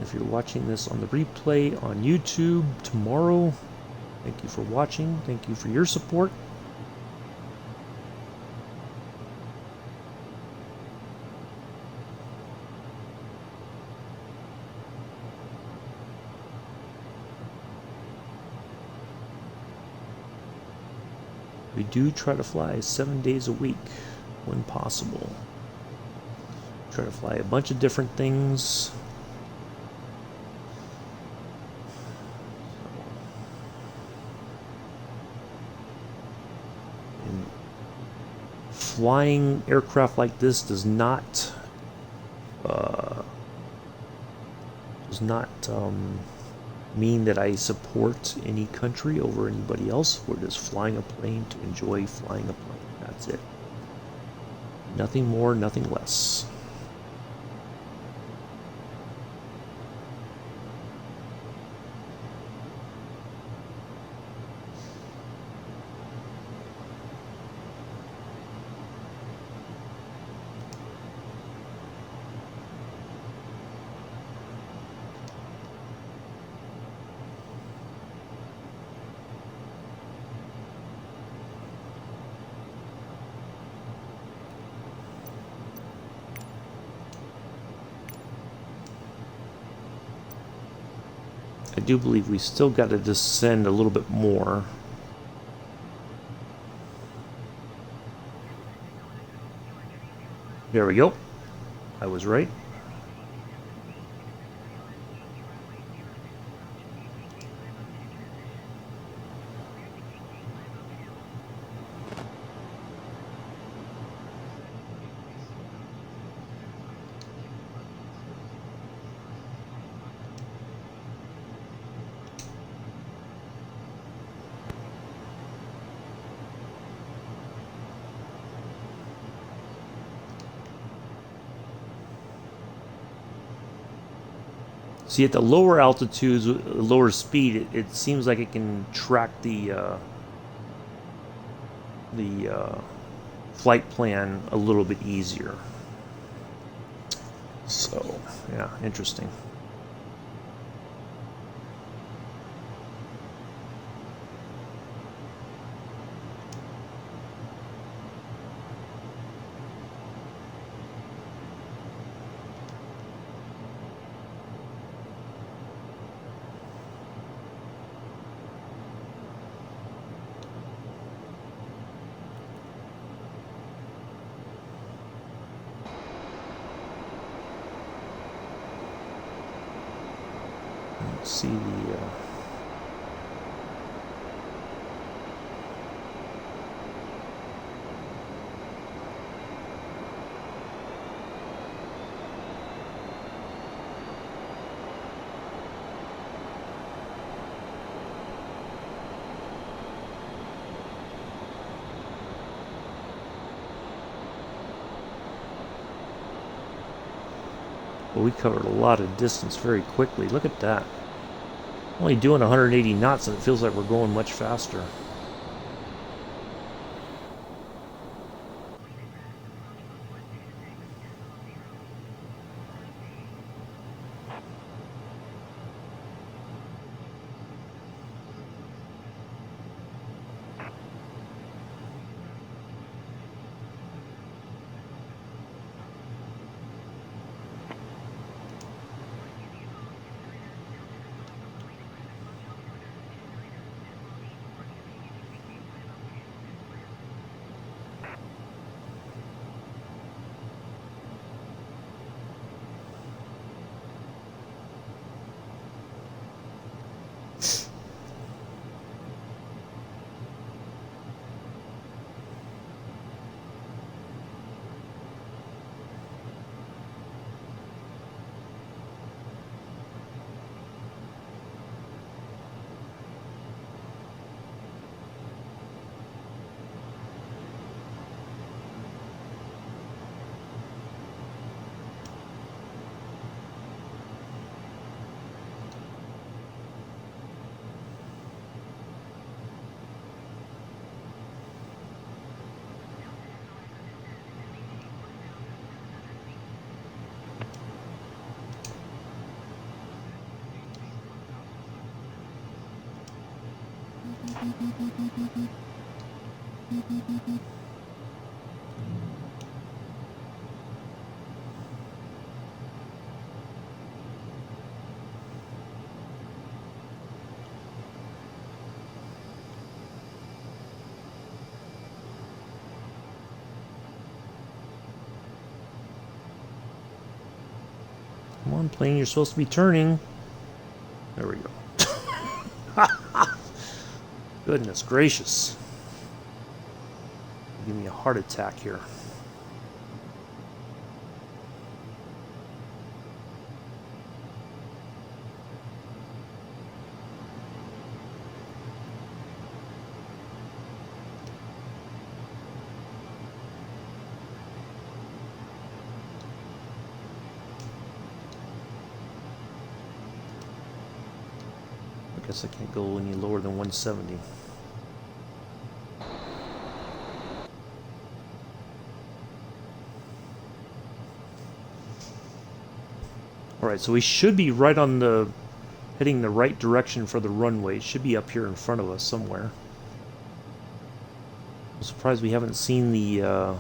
If you're watching this on the replay on YouTube tomorrow, thank you for watching. Thank you for your support. We do try to fly 7 days a week when possible. Try to fly a bunch of different things. And flying aircraft like this does not mean that I support any country over anybody else. We're just flying a plane to enjoy flying a plane. That's it. Nothing more, nothing less. I do believe we still got to descend a little bit more. There we go. I was right. See, at the lower altitudes, lower speed, it seems like it can track the flight plan a little bit easier. So, yeah, interesting. Let's see the well, we covered a lot of distance very quickly. Look at that. Only doing 180 knots and it feels like we're going much faster. Come on, plane, you're supposed to be turning. There we go. Goodness gracious. Give me a heart attack here. I guess I can't go any lower than 170. Alright, so we should be right on the, heading the right direction for the runway. It should be up here in front of us somewhere. I'm surprised we haven't seen the, you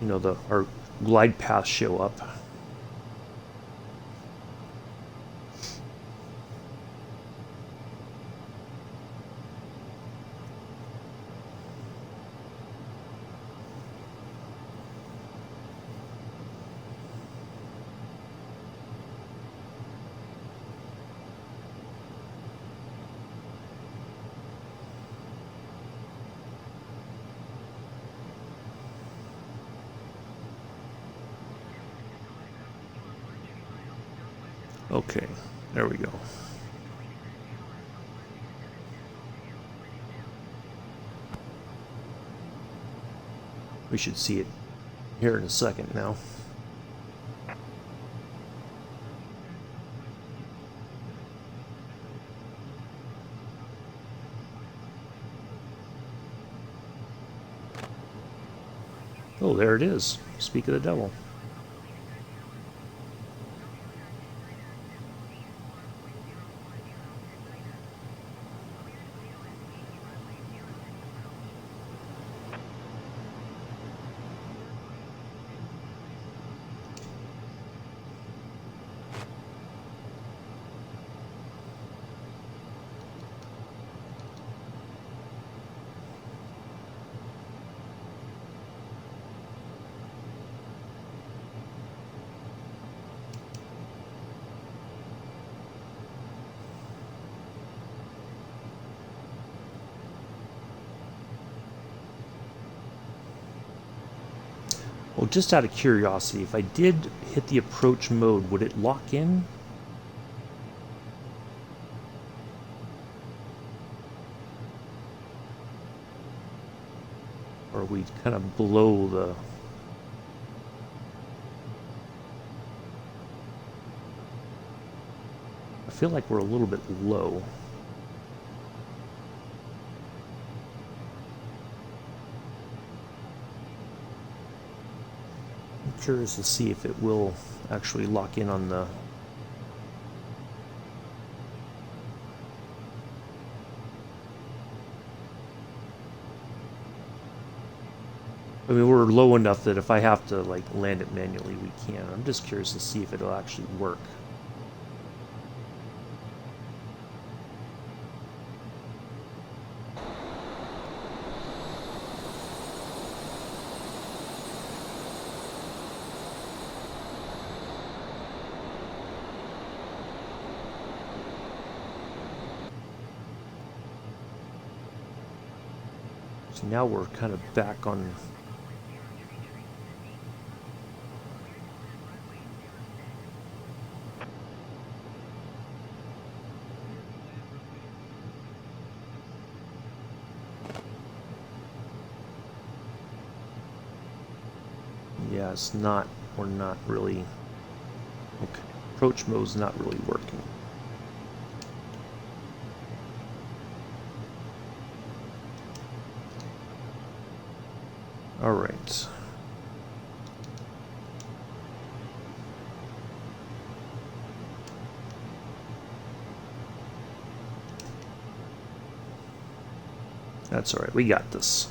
know, our glide path show up. Okay, there we go. We should see it here in a second now. Oh, there it is. Speak of the devil. Well, just out of curiosity, if I did hit the approach mode, would it lock in? Or are we kind of below the... I feel like we're a little bit low. Curious to see if it will actually lock in on the... I mean, we're low enough that if I have to like land it manually, we can. I'm just curious to see if it'll actually work. So now we're kind of back on... Yeah, it's not, we're not really... Okay, approach mode's not really working. All right. That's all right, we got this.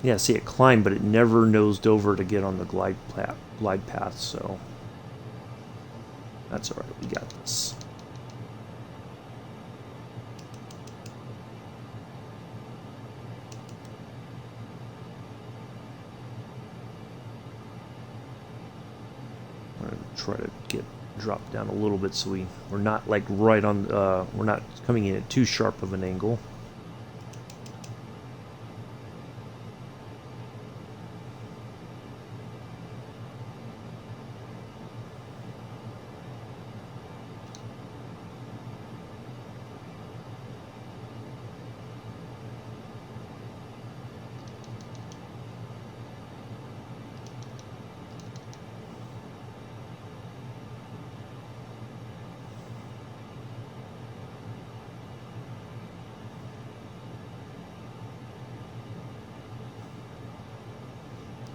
Yeah, see, it climbed, but it never nosed over to get on the glide path, so that's all right, we got this. I'm gonna try to get dropped down a little bit so we're not like right on, we're not coming in at too sharp of an angle.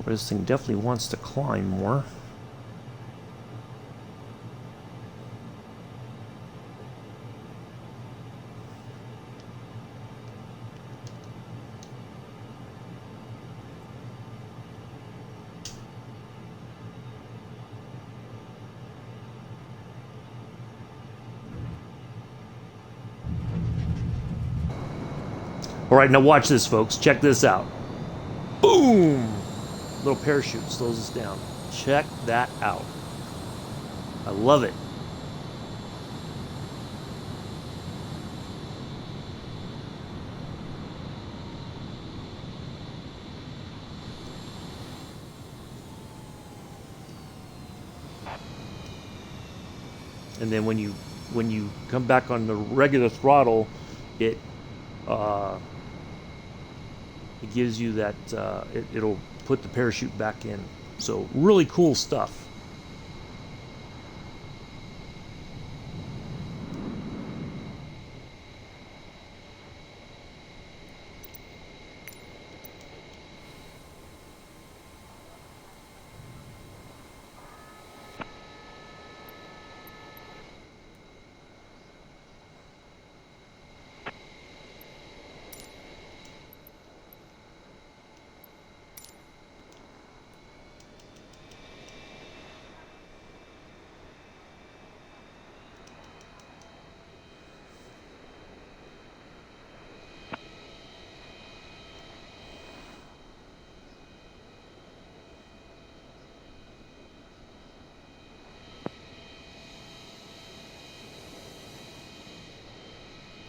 But this thing definitely wants to climb more. All right, now watch this, folks. Check this out. Boom! Little parachute slows us down. Check that out. I love it. And then when you come back on the regular throttle, it it gives you that, it'll put the parachute back in. So really cool stuff.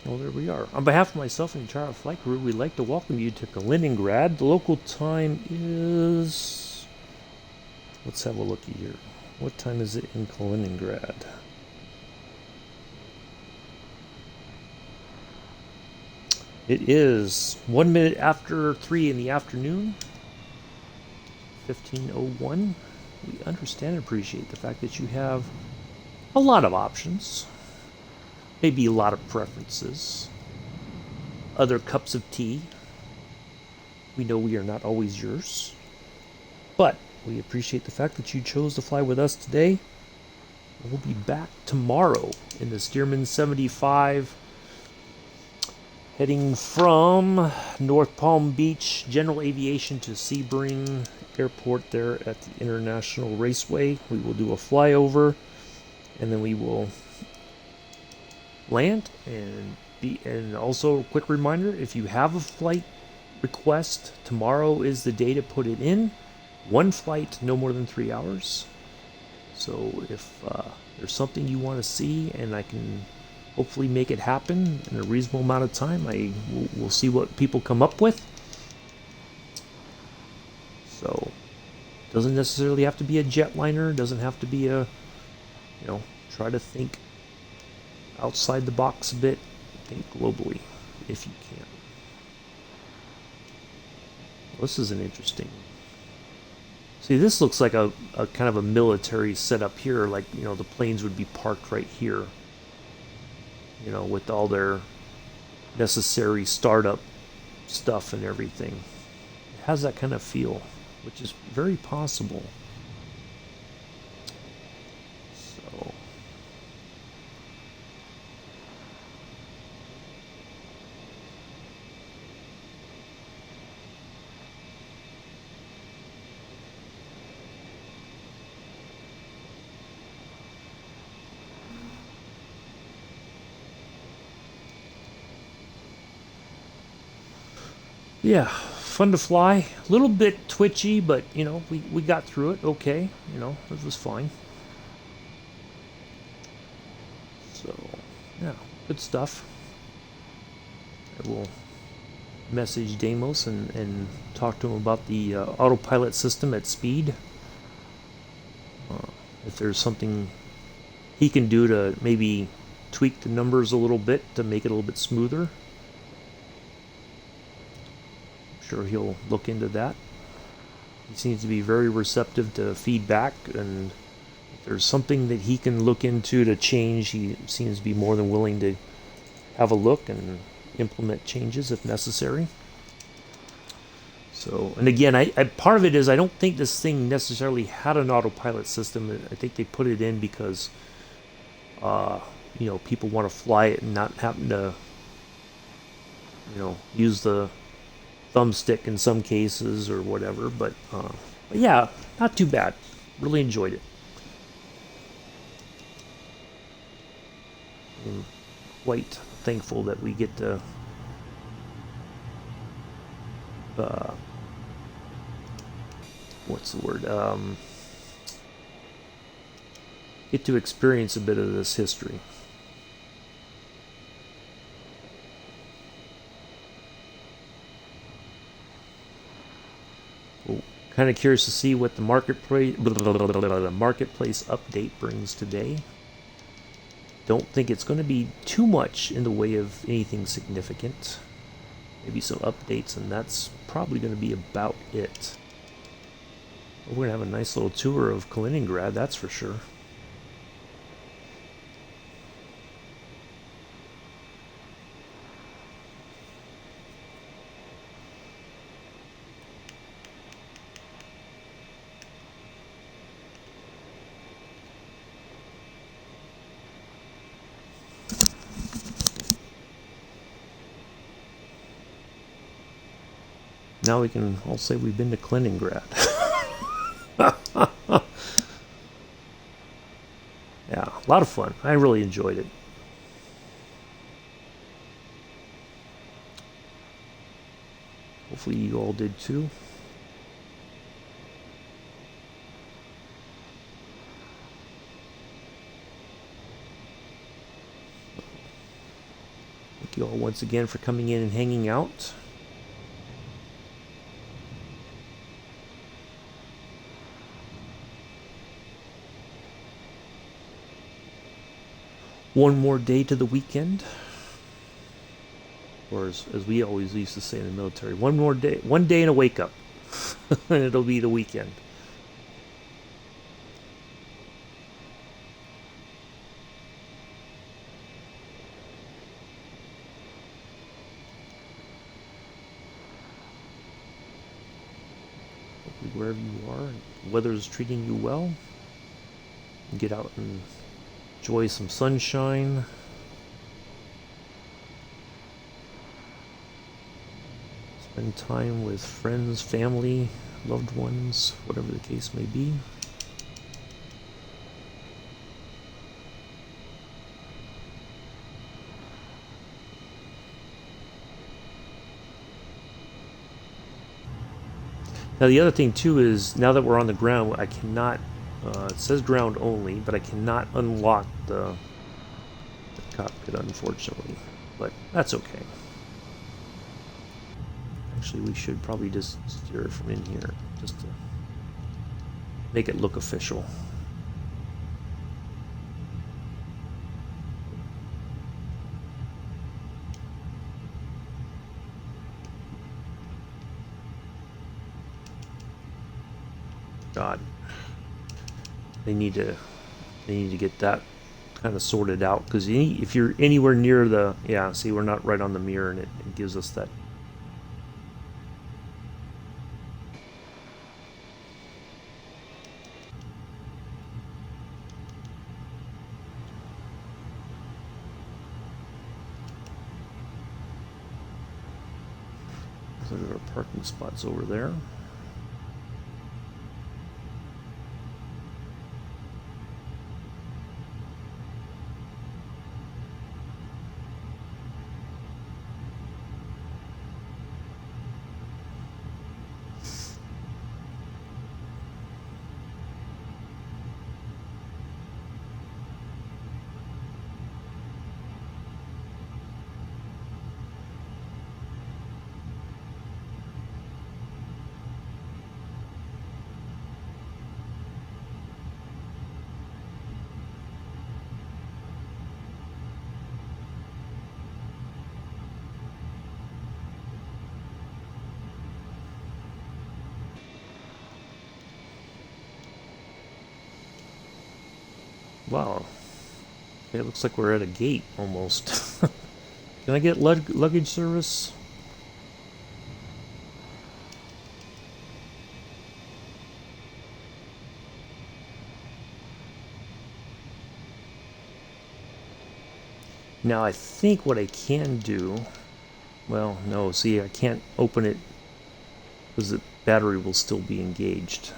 Well, there we are. On behalf of myself and the entire flight crew, we'd like to welcome you to Kaliningrad. The local time is... Let's have a looky here. What time is it in Kaliningrad? It is 1 minute after 3 in the afternoon. 15:01. We understand and appreciate the fact that you have a lot of options. Maybe a lot of preferences. Other cups of tea. We know we are not always yours. But we appreciate the fact that you chose to fly with us today. We'll be back tomorrow in the Stearman 75, heading from North Palm Beach General Aviation to Sebring Airport there at the International Raceway. We will do a flyover, and then we will land. And also a quick reminder, if you have a flight request, tomorrow is the day to put it in. One flight, no more than 3 hours. So if there's something you want to see and I can hopefully make it happen in a reasonable amount of time, we'll see what people come up with. So doesn't necessarily have to be a jetliner, doesn't have to be a, try to think outside the box a bit, think globally if you can. Well, this is an interesting. See, this looks like a kind of a military setup here, like, the planes would be parked right here, with all their necessary startup stuff and everything. It has that kind of feel, which is very possible. So yeah, fun to fly. A little bit twitchy, but we got through it okay. It was fine. So yeah, good stuff. I will message Deimos and talk to him about the autopilot system at speed. If there's something he can do to maybe tweak the numbers a little bit to make it a little bit smoother. Sure, he'll look into that. He seems to be very receptive to feedback, and if there's something that he can look into to change, he seems to be more than willing to have a look and implement changes if necessary. So, and again, I part of it is I don't think this thing necessarily had an autopilot system. I think they put it in because people want to fly it and not happen to use the thumbstick in some cases or whatever, but yeah, not too bad. Really enjoyed it. I'm quite thankful that we get to get to experience a bit of this history. Kind of curious to see what the marketplace update brings today. Don't think it's going to be too much in the way of anything significant. maybe some updates, and that's probably going to be about it. We're going to have a nice little tour of Kaliningrad, that's for sure. Now we can all say we've been to Kaliningrad. Yeah, a lot of fun. I really enjoyed it. Hopefully you all did too. Thank you all once again for coming in and hanging out. One more day to the weekend. Or as we always used to say in the military, one day and a wake up. And it'll be the weekend. Hopefully wherever you are, the weather is treating you well. Get out and enjoy some sunshine. Spend time with friends, family, loved ones, whatever the case may be. Now the other thing too is, now that we're on the ground, I cannot, it says ground only, but I cannot unlock the cockpit, unfortunately. But that's okay. Actually, we should probably just steer it from in here, just to make it look official. God, they need to get that kind of sorted out, because if you're anywhere near the, yeah, see, we're not right on the mirror, and it gives us that. So there are parking spots over there. Wow. It looks like we're at a gate, almost. Can I get luggage service? Now, I think what I can do... Well, no, see, I can't open it because the battery will still be engaged.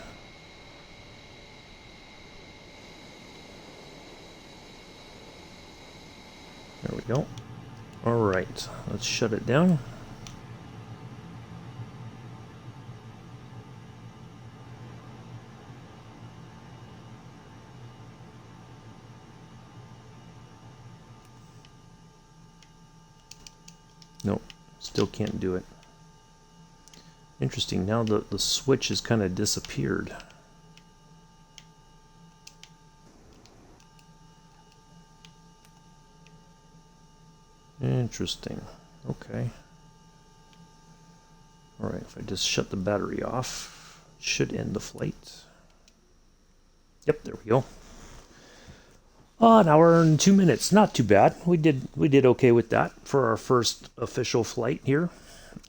There we go. Alright, let's shut it down. Nope, still can't do it. Interesting, now the switch has kind of disappeared. Interesting. Okay. Alright, if I just shut the battery off, it should end the flight. Yep, there we go. An hour and 2 minutes, not too bad. We did okay with that for our first official flight here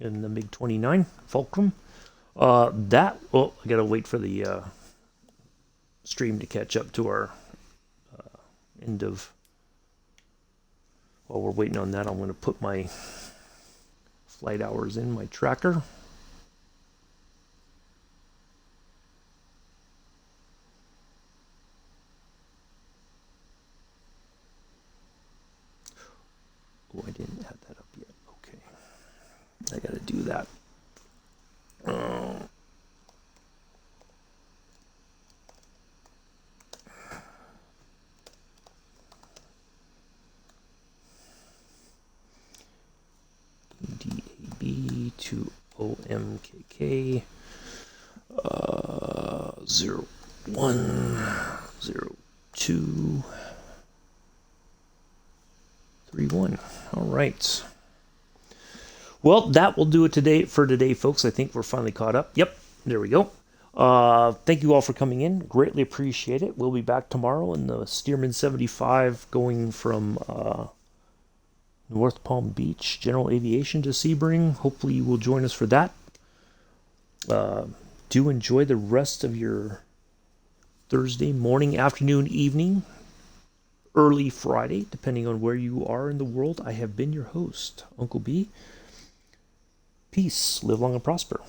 in the MiG-29 Fulcrum. I gotta wait for the stream to catch up to our end of. While we're waiting on that, I'm going to put my flight hours in my tracker. Oh, I didn't add that up yet. Okay. I got to do that. DAB to OMKK 010231. All right. Well, that will do it for today, folks. I think we're finally caught up. Yep, there we go. Thank you all for coming in. Greatly appreciate it. We'll be back tomorrow in the Stearman 75 going from North Palm Beach General Aviation to Sebring. Hopefully you will join us for that. Do enjoy the rest of your Thursday morning, afternoon, evening, early Friday, depending on where you are in the world. I have been your host, Uncle B. Peace. Live long and prosper.